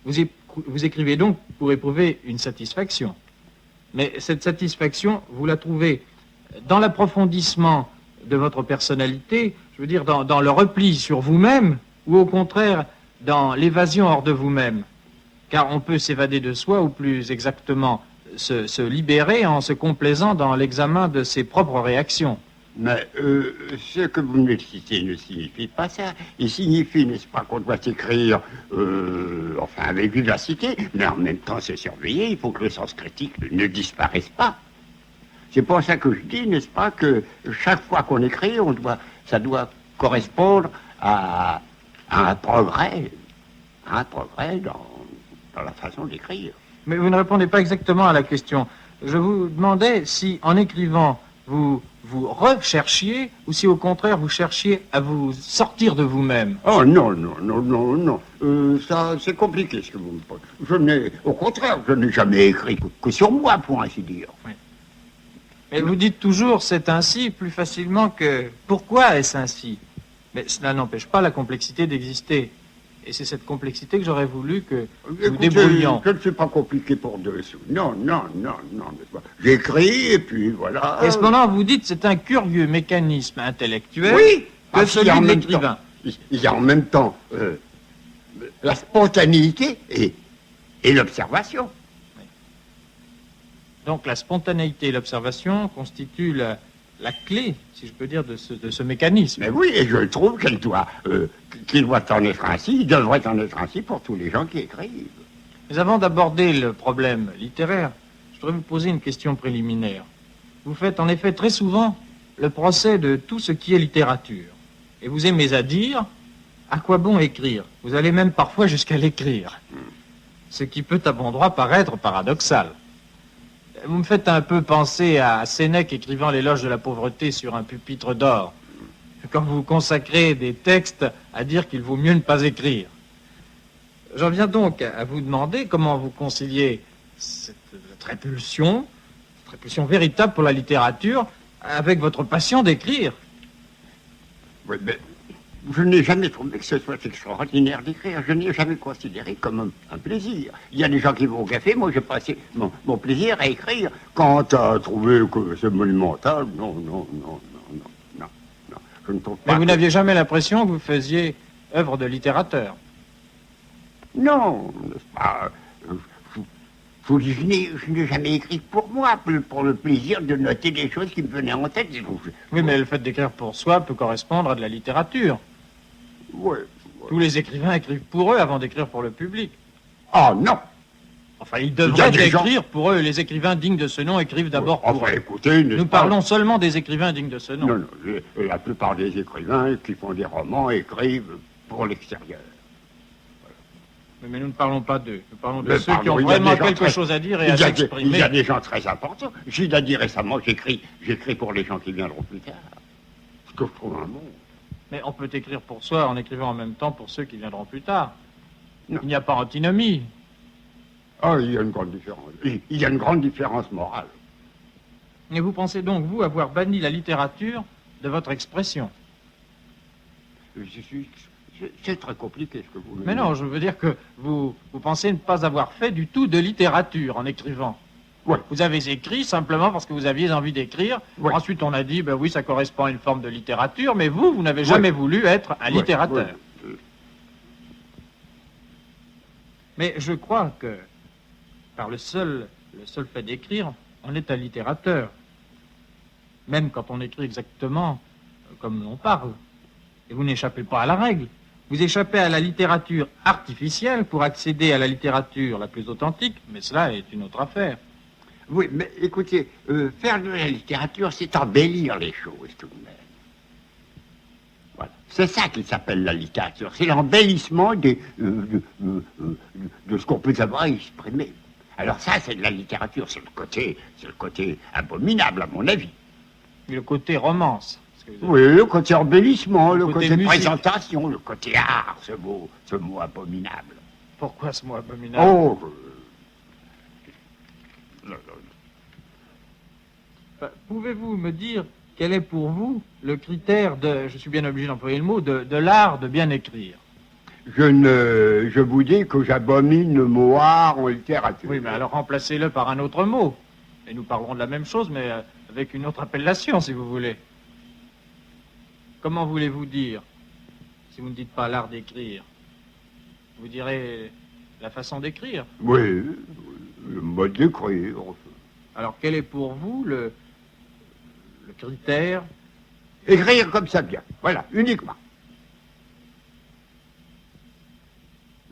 Vous écrivez donc pour éprouver une satisfaction. Mais cette satisfaction, vous la trouvez dans l'approfondissement de votre personnalité, je veux dire dans le repli sur vous-même, ou au contraire dans l'évasion hors de vous-même. Car on peut s'évader de soi, ou plus exactement se libérer en se complaisant dans l'examen de ses propres réactions. Mais ce que vous me citez ne signifie pas ça. Il signifie, n'est-ce pas, qu'on doit s'écrire, enfin, avec vivacité, mais en même temps se surveiller. Il faut que le sens critique ne disparaisse pas. C'est pour ça que je dis, n'est-ce pas, que chaque fois qu'on écrit, ça doit correspondre à un progrès dans la façon d'écrire. Mais vous ne répondez pas exactement à la question. Je vous demandais si, en écrivant, vous recherchiez, ou si au contraire vous cherchiez à vous sortir de vous-même. Oh non. Ça, c'est compliqué ce que vous me posez. Au contraire, je n'ai jamais écrit que sur moi, pour ainsi dire. Oui. Mais vous dites toujours c'est ainsi plus facilement que pourquoi est-ce ainsi? Mais cela n'empêche pas la complexité d'exister. Et c'est cette complexité que j'aurais voulu que nous débrouillions. Je ne suis pas compliqué pour dessous. Non. J'écris et puis voilà. Et cependant, vous dites c'est un curieux mécanisme intellectuel que celui de l'écrivain. Il y a en même temps la spontanéité et l'observation. Oui. Donc la spontanéité et l'observation constituent la clé, si je peux dire, de ce mécanisme. Mais oui, et je trouve qu'il doit en être ainsi, il devrait en être ainsi pour tous les gens qui écrivent. Mais avant d'aborder le problème littéraire, je voudrais vous poser une question préliminaire. Vous faites en effet très souvent le procès de tout ce qui est littérature. Et vous aimez à dire, à quoi bon écrire? Vous allez même parfois jusqu'à l'écrire. Ce qui peut à bon droit paraître paradoxal. Vous me faites un peu penser à Sénèque écrivant l'éloge de la pauvreté sur un pupitre d'or, quand vous consacrez des textes à dire qu'il vaut mieux ne pas écrire. J'en viens donc à vous demander comment vous conciliez cette répulsion véritable pour la littérature, avec votre passion d'écrire. Oui, mais je n'ai jamais trouvé que ce soit extraordinaire d'écrire. Je n'ai jamais considéré comme un plaisir. Il y a des gens qui vont au café, moi j'ai passé mon plaisir à écrire. Quant à trouver que c'est monumental, non. Je ne trouve pas. Mais vous n'aviez jamais l'impression que vous faisiez œuvre de littérateur? Non, n'est-ce pas? Je n'ai jamais écrit pour moi, pour le plaisir de noter des choses qui me venaient en tête. Oui, mais le fait d'écrire pour soi peut correspondre à de la littérature. Oui. Tous les écrivains écrivent pour eux avant d'écrire pour le public. Oh non! Enfin, ils devraient écrire pour eux. Les écrivains dignes de ce nom écrivent d'abord pour eux. Écoutez, Nous parlons seulement des écrivains dignes de ce nom. Non, la plupart des écrivains qui font des romans écrivent pour l'extérieur. Mais nous ne parlons pas d'eux. Nous parlons de ceux qui ont vraiment quelque chose à dire et à s'exprimer. Il y a des gens très importants. J'ai dit récemment, j'écris pour les gens qui viendront plus tard. Ce que je trouve un monde. Mais on peut écrire pour soi en écrivant en même temps pour ceux qui viendront plus tard. Non. Il n'y a pas antinomie. Ah, il y a une grande différence. Il y a une grande différence morale. Et vous pensez donc, vous, avoir banni la littérature de votre expression? C'est très compliqué ce que vous me dites. Mais non, je veux dire que vous pensez ne pas avoir fait du tout de littérature en écrivant. Ouais. Vous avez écrit simplement parce que vous aviez envie d'écrire. Ouais. Ensuite, on a dit, ben oui, ça correspond à une forme de littérature, mais vous n'avez jamais voulu être un littérateur. Ouais. Mais je crois que, par le seul fait d'écrire, on est un littérateur. Même quand on écrit exactement comme on parle. Et vous n'échappez pas à la règle. Vous échappez à la littérature artificielle pour accéder à la littérature la plus authentique, mais cela est une autre affaire. Oui, mais écoutez, faire de la littérature, c'est embellir les choses tout de même. Voilà. C'est ça qui s'appelle la littérature. C'est l'embellissement de ce qu'on peut savoir exprimer. Alors ça, c'est de la littérature. C'est le côté abominable, à mon avis. Et le côté romance. Oui, le côté embellissement, le côté musique. présentation, le côté art, ce mot abominable. Pourquoi ce mot abominable? Oh, Pouvez-vous me dire quel est pour vous le critère de, je suis bien obligé d'employer le mot, de l'art de bien écrire? je vous dis que j'abomine le mot art en littérature. Oui, mais alors remplacez-le par un autre mot. Et nous parlerons de la même chose, mais avec une autre appellation, si vous voulez. Comment voulez-vous dire, si vous ne dites pas l'art d'écrire? Vous direz la façon d'écrire. Oui, le mode d'écrire. Alors quel est pour vous le critère? Écrire comme ça vient, voilà, uniquement.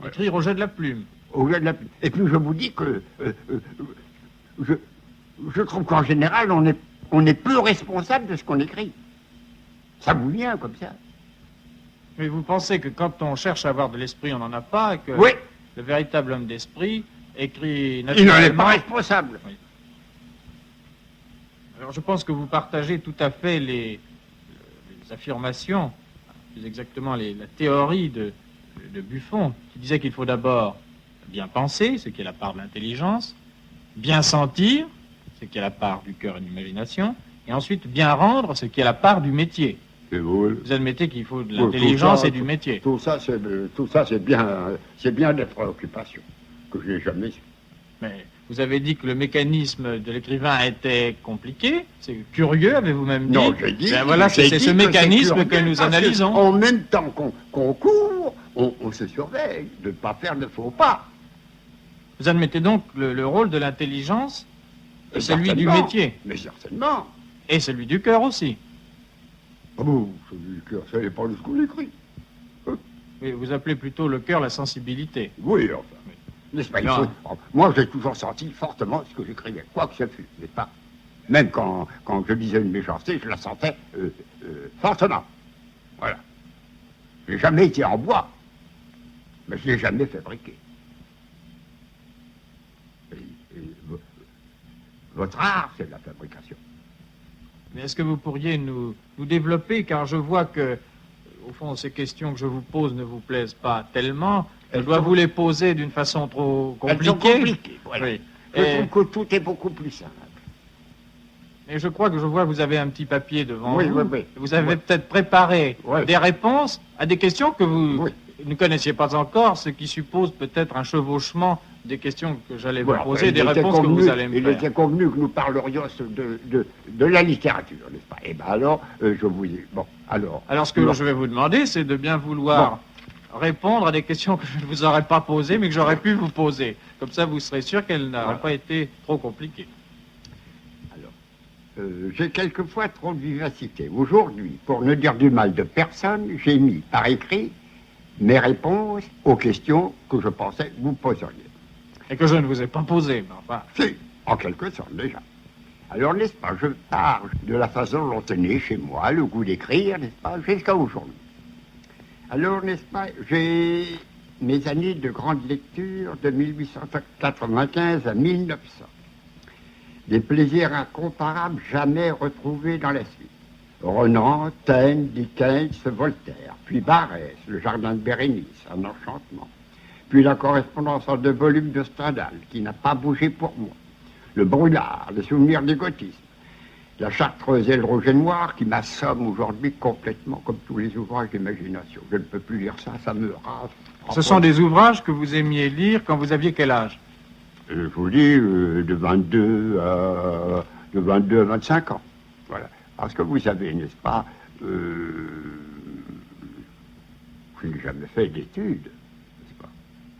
Écrire au jet de la plume. Et puis je vous dis que je trouve qu'en général, on est peu responsable de ce qu'on écrit. Ça vous vient comme ça. Mais vous pensez que quand on cherche à avoir de l'esprit, on n'en a pas, et que Oui. le véritable homme d'esprit écrit Il naturellement... n'en est pas responsable. Oui. Alors je pense que vous partagez tout à fait les affirmations, plus exactement la théorie de Buffon, qui disait qu'il faut d'abord bien penser, ce qui est la part de l'intelligence, bien sentir, ce qui est la part du cœur et de l'imagination, et ensuite bien rendre, ce qui est la part du métier. Vous admettez qu'il faut de l'intelligence et du métier. Tout ça, c'est bien des préoccupations que je n'ai jamais eues. Mais vous avez dit que le mécanisme de l'écrivain était compliqué, c'est curieux, avez-vous même dit? Non, j'ai dit... Ben voilà, c'est ce mécanisme que nous analysons. En même temps qu'on court, on se surveille de ne pas faire de faux pas. Vous admettez donc le rôle de l'intelligence, celui du Certainement. métier, Mais certainement. et celui du cœur aussi. Ah bon, celui du cœur, ça n'est pas de ce qu'on écrit. Mais vous appelez plutôt le cœur la sensibilité. Oui, enfin. N'est-ce pas, moi, j'ai toujours senti fortement ce que j'écrivais, quoi que ce fût, n'est-ce pas? Même quand je disais une méchanceté, je la sentais fortement. Voilà. J'ai jamais été en bois, mais je l'ai jamais fabriqué. Votre art, c'est de la fabrication. Mais est-ce que vous pourriez nous développer, car je vois que, au fond, ces questions que je vous pose ne vous plaisent pas tellement. Je dois vous les poser d'une façon trop compliquée. Elles sont compliquées, voilà. Oui. Je trouve que tout est beaucoup plus simple. Et je crois que je vois que vous avez un petit papier devant Oui, vous. oui, oui. Vous avez Oui. peut-être préparé Oui. des réponses à des questions que vous Oui. ne connaissiez pas encore, ce qui suppose peut-être un chevauchement des questions que j'allais vous Voilà, poser, il des était réponses que convenu- vous allez me Il faire. était convenu que nous parlerions de la littérature, n'est-ce pas? Eh bien alors, je vous dis... Bon, alors... Alors ce que bon. je vais vous demander, c'est de bien vouloir répondre à des questions que je ne vous aurais pas posées, mais que j'aurais pu vous poser. Comme ça, vous serez sûr qu'elles n'auraient Voilà. pas été trop compliquées. J'ai quelquefois trop de vivacité. Aujourd'hui, pour ne dire du mal de personne, j'ai mis par écrit mes réponses aux questions que je pensais que vous poseriez. Et que je ne vous ai pas posées, mais enfin... Si, en quelque sorte déjà. Alors, n'est-ce pas, je parle de la façon dont est né chez moi le goût d'écrire, n'est-ce pas, jusqu'à aujourd'hui. Alors, n'est-ce pas, j'ai mes années de grande lecture de 1895 à 1900. Des plaisirs incomparables jamais retrouvés dans la suite. Renan, Taine, Dickens, Voltaire, puis Barrès, le jardin de Bérénice, un enchantement. Puis la correspondance en 2 volumes de Stendhal, qui n'a pas bougé pour moi. Le Brûlard, les souvenirs du gothisme. La Chartreuse et le Rouge et Noir, qui m'assomme aujourd'hui complètement, comme tous les ouvrages d'imagination. Je ne peux plus lire ça, ça me rase. Ce sont des ouvrages que vous aimiez lire quand vous aviez quel âge? Je vous dis, de 22 à 25 ans. Voilà. Parce que vous savez, n'est-ce pas, je n'ai jamais fait d'études, n'est-ce pas.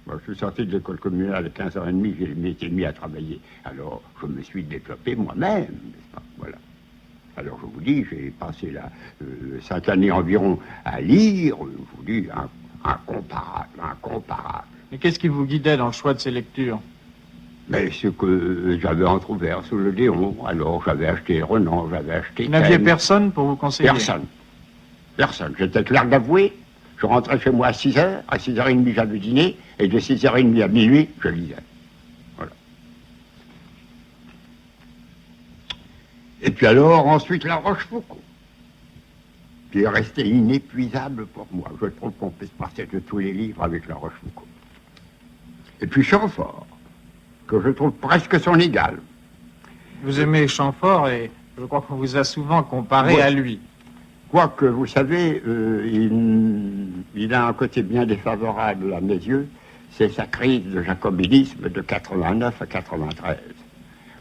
Moi, je suis sorti de l'école communale à 15h30, j'ai m'étais mis à travailler. Alors, je me suis développé moi-même, n'est-ce pas, voilà. Alors, je vous dis, j'ai passé là 5 années environ à lire, je vous dis, incomparable. Mais qu'est-ce qui vous guidait dans le choix de ces lectures? Mais ce que j'avais entrouvert sous le Léon, alors j'avais acheté Renan, j'avais acheté... Vous n'aviez Taine. personne pour vous conseiller? Personne. J'étais clair d'avouer. Je rentrais chez moi à 6h, à 6h30 j'avais dîné, et de 6h30 à minuit, je lisais. Voilà. Et puis alors, ensuite, La Rochefoucauld, qui est resté inépuisable pour moi. Je trouve qu'on peut se passer de tous les livres avec La Rochefoucauld. Et puis Chamfort, que je trouve presque son égal. Vous aimez Chamfort et je crois qu'on vous a souvent comparé Oui. à lui. Quoique, vous savez, il a un côté bien défavorable à mes yeux, c'est sa crise de jacobinisme de 89 à 93.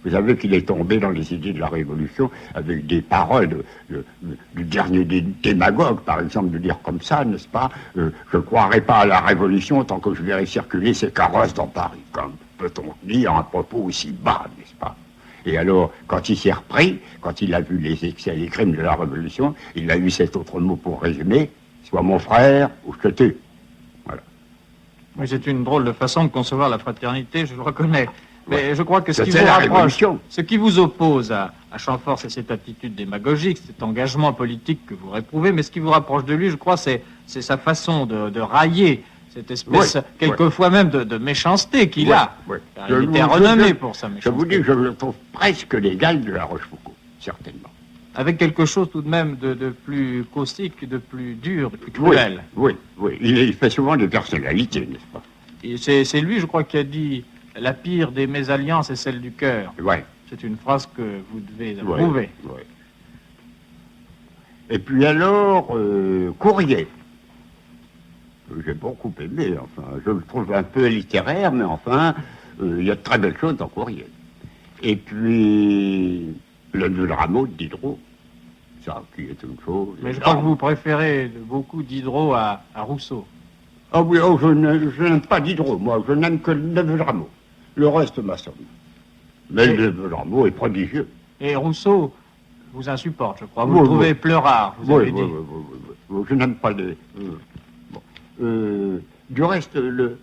Vous savez qu'il est tombé dans les idées de la Révolution avec des paroles du dernier des démagogues, par exemple, de dire comme ça, n'est-ce pas, je ne croirai pas à la Révolution tant que je verrai circuler ces carrosses dans Paris. Comme peut-on dire un propos aussi bas, n'est-ce pas? Et alors, quand il s'est repris, quand il a vu les excès et les crimes de la Révolution, il a eu cet autre mot pour résumer, soit mon frère ou je te tue. Voilà. Oui, c'est une drôle de façon de concevoir la fraternité, je le reconnais. Mais je crois que ce qui C'est vous la rapproche, Révolution. ce qui vous oppose à Chamfort, c'est cette attitude démagogique, cet engagement politique que vous réprouvez, mais ce qui vous rapproche de lui, je crois, c'est sa façon de railler cette espèce, Oui, quelquefois même, de méchanceté qu'il Oui, a. oui. Car Je il était vous- renommé je- pour sa Je méchanceté. vous dis, je le trouve presque l'égal de La Rochefoucauld, certainement. Avec quelque chose tout de même de plus caustique, de plus dur, de plus cruel. Oui. Il fait souvent des personnalités, n'est-ce pas? Et c'est lui, je crois, qui a dit « La pire des mésalliances est celle du cœur Oui. ». C'est une phrase que vous devez Oui, approuver. oui. Et puis alors, Courrier. J'ai beaucoup aimé, enfin, je le trouve un peu littéraire, mais enfin, il y a de très belles choses dans Courrier. Et puis, le rameau de Diderot, ça qui est une chose... Mais je crois que énorme. vous préférez beaucoup Diderot à Rousseau. Ah oui, oh, je n'aime pas Diderot, moi, je n'aime que le neveu de rameau. Le reste m'assomme. Mais le neveu de rameau est prodigieux. Et Rousseau vous insupporte, je crois. Vous Oui, le oui. trouvez pleurard, vous Oui, avez dit. oui. Je n'aime pas les... bon. Du reste, le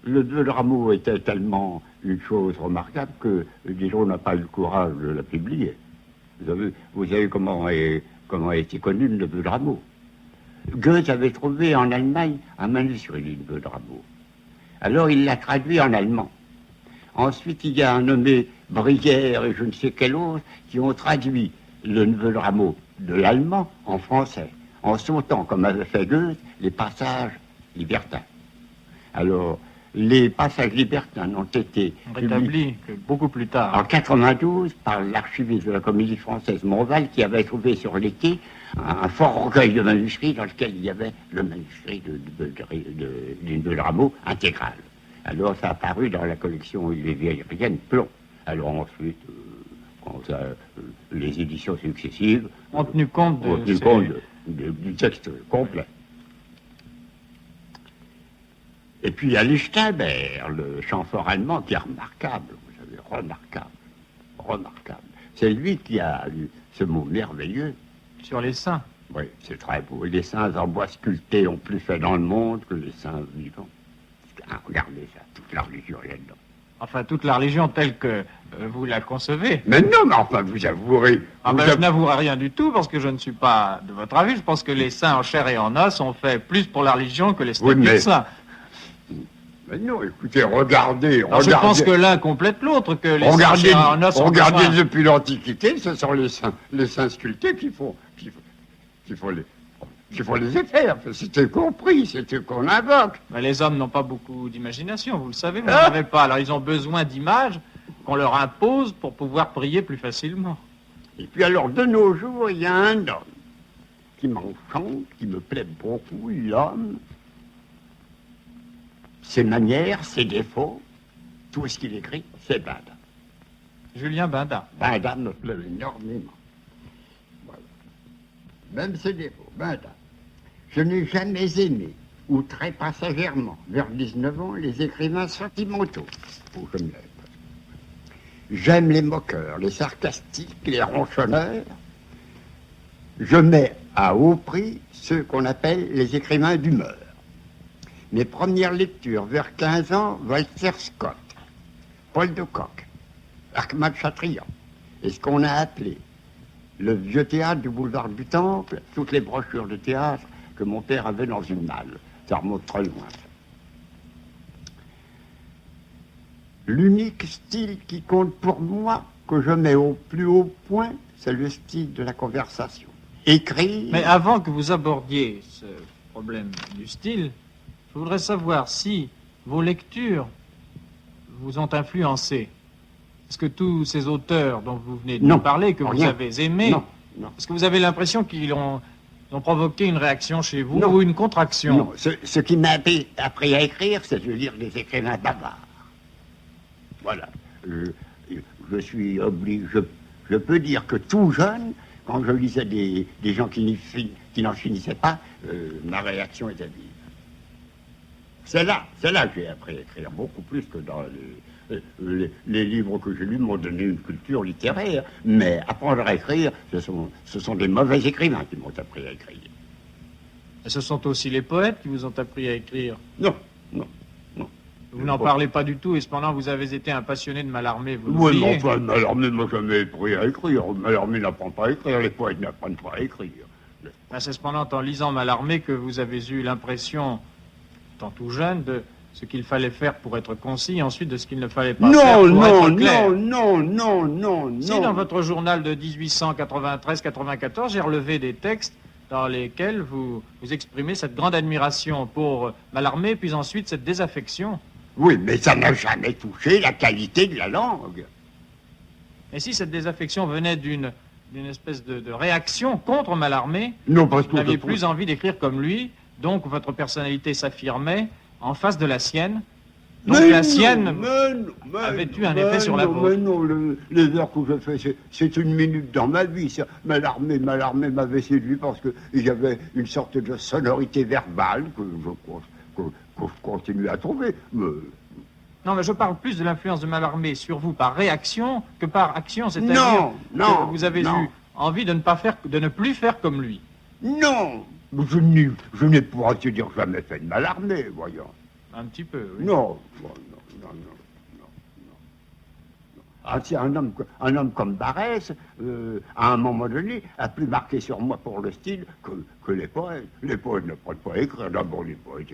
de Rameau était tellement une chose remarquable que Diderot n'a pas eu le courage de la publier. Vous savez comment a été connu le neveu de Rameau. Goethe avait trouvé en Allemagne un manuscrit du neveu de Rameau. Alors il l'a traduit en allemand. Ensuite, il y a un nommé Brière et je ne sais quel autre qui ont traduit le neveu de Rameau de l'allemand en français, en sautant, comme avait fait Goethe, les passages libertins. Alors, Les passages libertins ont été publiés Rétabli que beaucoup plus tard. en 92 par l'archiviste de la Comédie Française Montval, qui avait trouvé sur les quais un fort recueil de manuscrits dans lequel il y avait le manuscrit de Rameau intégral. Alors ça a apparu dans la collection illyrienne Plomb. Alors ensuite, les éditions successives ont tenu compte du texte complet. Et puis il y a Lichtenberg, le chanteur allemand, qui est remarquable, vous savez, remarquable. C'est lui qui a eu ce mot merveilleux. Sur les saints. Oui, c'est très beau. Les saints en bois sculptés ont plus fait dans le monde que les saints vivants. Ah, regardez ça, toute la religion est là-dedans. Enfin, toute la religion telle que vous la concevez. Mais non, mais enfin, vous avouerez. Je n'avouerai rien du tout parce que je ne suis pas de votre avis. Je pense que les saints en chair et en os ont fait plus pour la religion que les statues de saints. Mais non, écoutez, regardez. Je pense que l'un complète l'autre, que les saints en chair et en os ont regardez depuis l'Antiquité, ce sont les saints sculptés qu'il faut les effets. C'était compris, c'était qu'on invoque. Mais les hommes n'ont pas beaucoup d'imagination, vous le savez, vous n'en avez pas. Alors ils ont besoin d'images qu'on leur impose pour pouvoir prier plus facilement. Et puis alors, de nos jours, il y a un homme qui m'enchante, qui me plaît beaucoup, l'homme. Ses manières, ses défauts, tout ce qu'il écrit, c'est Benda. Julien Benda. Benda me plaît énormément. Voilà. Même ses défauts, Benda. Je n'ai jamais aimé, ou très passagèrement, vers 19 ans, les écrivains sentimentaux. Oh, je me lève. J'aime les moqueurs, les sarcastiques, les ronchonneurs. Je mets à haut prix ceux qu'on appelle les écrivains d'humeur. Mes premières lectures, vers 15 ans, Walter Scott, Paul de Kock, Achmad Chatrian, et ce qu'on a appelé le vieux théâtre du boulevard du Temple, toutes les brochures de théâtre que mon père avait dans une malle. Ça remonte très loin. L'unique style qui compte pour moi, que je mets au plus haut point, c'est le style de la conversation. Écrire... Mais avant que vous abordiez ce problème du style, je voudrais savoir si vos lectures vous ont influencé. Est-ce que tous ces auteurs dont vous venez de nous parler, que vous avez aimés, est-ce que vous avez l'impression qu'ils ont provoqué une réaction chez vous ou une contraction? Non, ce qui m'a appris à écrire, c'est de lire des écrivains bavards. Voilà. Je suis obligé, je peux dire que tout jeune, quand je lisais des gens qui n'en finissaient pas, ma réaction était vive. C'est là que j'ai appris à écrire, beaucoup plus que dans les livres que j'ai lus m'ont donné une culture littéraire. Mais apprendre à écrire, ce sont des mauvais écrivains qui m'ont appris à écrire. Et ce sont aussi les poètes qui vous ont appris à écrire? Non. Vous n'en parlez pas du tout, et cependant vous avez été un passionné de Mallarmé, vous l'oubliez. Oui, mais enfin, Mallarmé ne m'a jamais appris à écrire. Mallarmé n'apprend pas à écrire, les poètes n'apprennent pas à écrire. Ben, c'est cependant en lisant Mallarmé que vous avez eu l'impression, tant tout jeune, de ce qu'il fallait faire pour être concis, et ensuite de ce qu'il ne fallait pas faire pour être clair. Non. Si, dans votre journal de 1893-94, j'ai relevé des textes dans lesquels vous exprimez cette grande admiration pour Mallarmé, puis ensuite cette désaffection. Oui, mais ça n'a jamais touché la qualité de la langue. Et si cette désaffection venait d'une espèce de réaction contre Mallarmé, non, parce que vous n'aviez plus envie d'écrire comme lui, donc votre personnalité s'affirmait en face de la sienne. Donc la sienne avait eu un effet sur la vôtre. Mais non, les heures que je fais, c'est une minute dans ma vie. Mallarmé m'avait séduit parce qu'il y avait une sorte de sonorité verbale que je continue à trouver. Non, mais je parle plus de l'influence de Mallarmé sur vous par réaction que par action. C'est-à-dire que vous avez eu envie de ne plus faire comme lui. Non, je n'ai pour ainsi dire jamais fait de Mallarmé, voyons. Un petit peu, oui. Non. Ah, si un homme comme Barès, à un moment donné, a plus marqué sur moi pour le style que les poètes. Les poètes n'apprennent pas à écrire. D'abord, les poètes,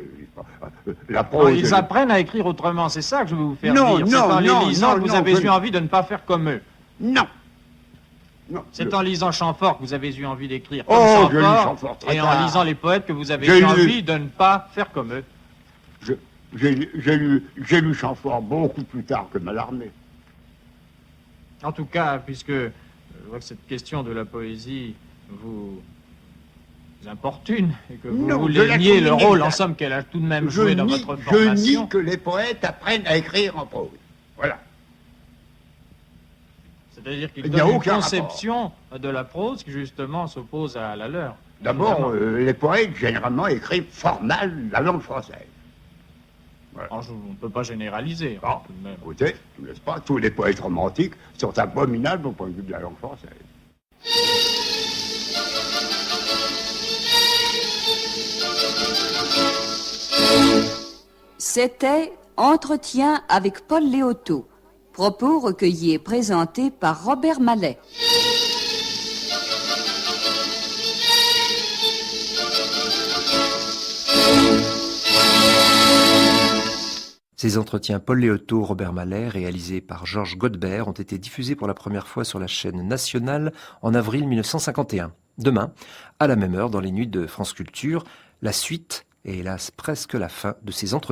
la prose... Ils apprennent à écrire autrement, c'est ça que je veux vous faire dire. C'est en les lisant que vous avez eu envie de ne pas faire comme eux. Non. C'est en lisant Chamfort que vous avez eu envie d'écrire comme Chamfort, et en lisant les poètes que vous avez eu envie de ne pas faire comme eux. J'ai lu Chamfort beaucoup plus tard que Mallarmé. En tout cas, puisque je vois que cette question de la poésie vous importune et que vous voulez nier le rôle, en somme, qu'elle a tout de même joué dans votre formation. Je nie que les poètes apprennent à écrire en prose. Voilà. C'est-à-dire qu'il y a une conception de la prose qui, justement, s'oppose à la leur. D'abord, les poètes, généralement, écrivent fort mal la langue française. Voilà. Alors, on ne peut pas généraliser. Bon, tout de même. Écoutez, n'est-ce pas, tous les poètes romantiques sont abominables au point de vue de la langue française. C'était Entretien avec Paul Léotot. Propos recueillis et présentés par Robert Mallet. Ces entretiens Paul Léotot, Robert Mallet, réalisés par Georges Godbert, ont été diffusés pour la première fois sur la chaîne nationale en avril 1951. Demain, à la même heure, dans les nuits de France Culture, la suite et hélas presque la fin de ces entretiens.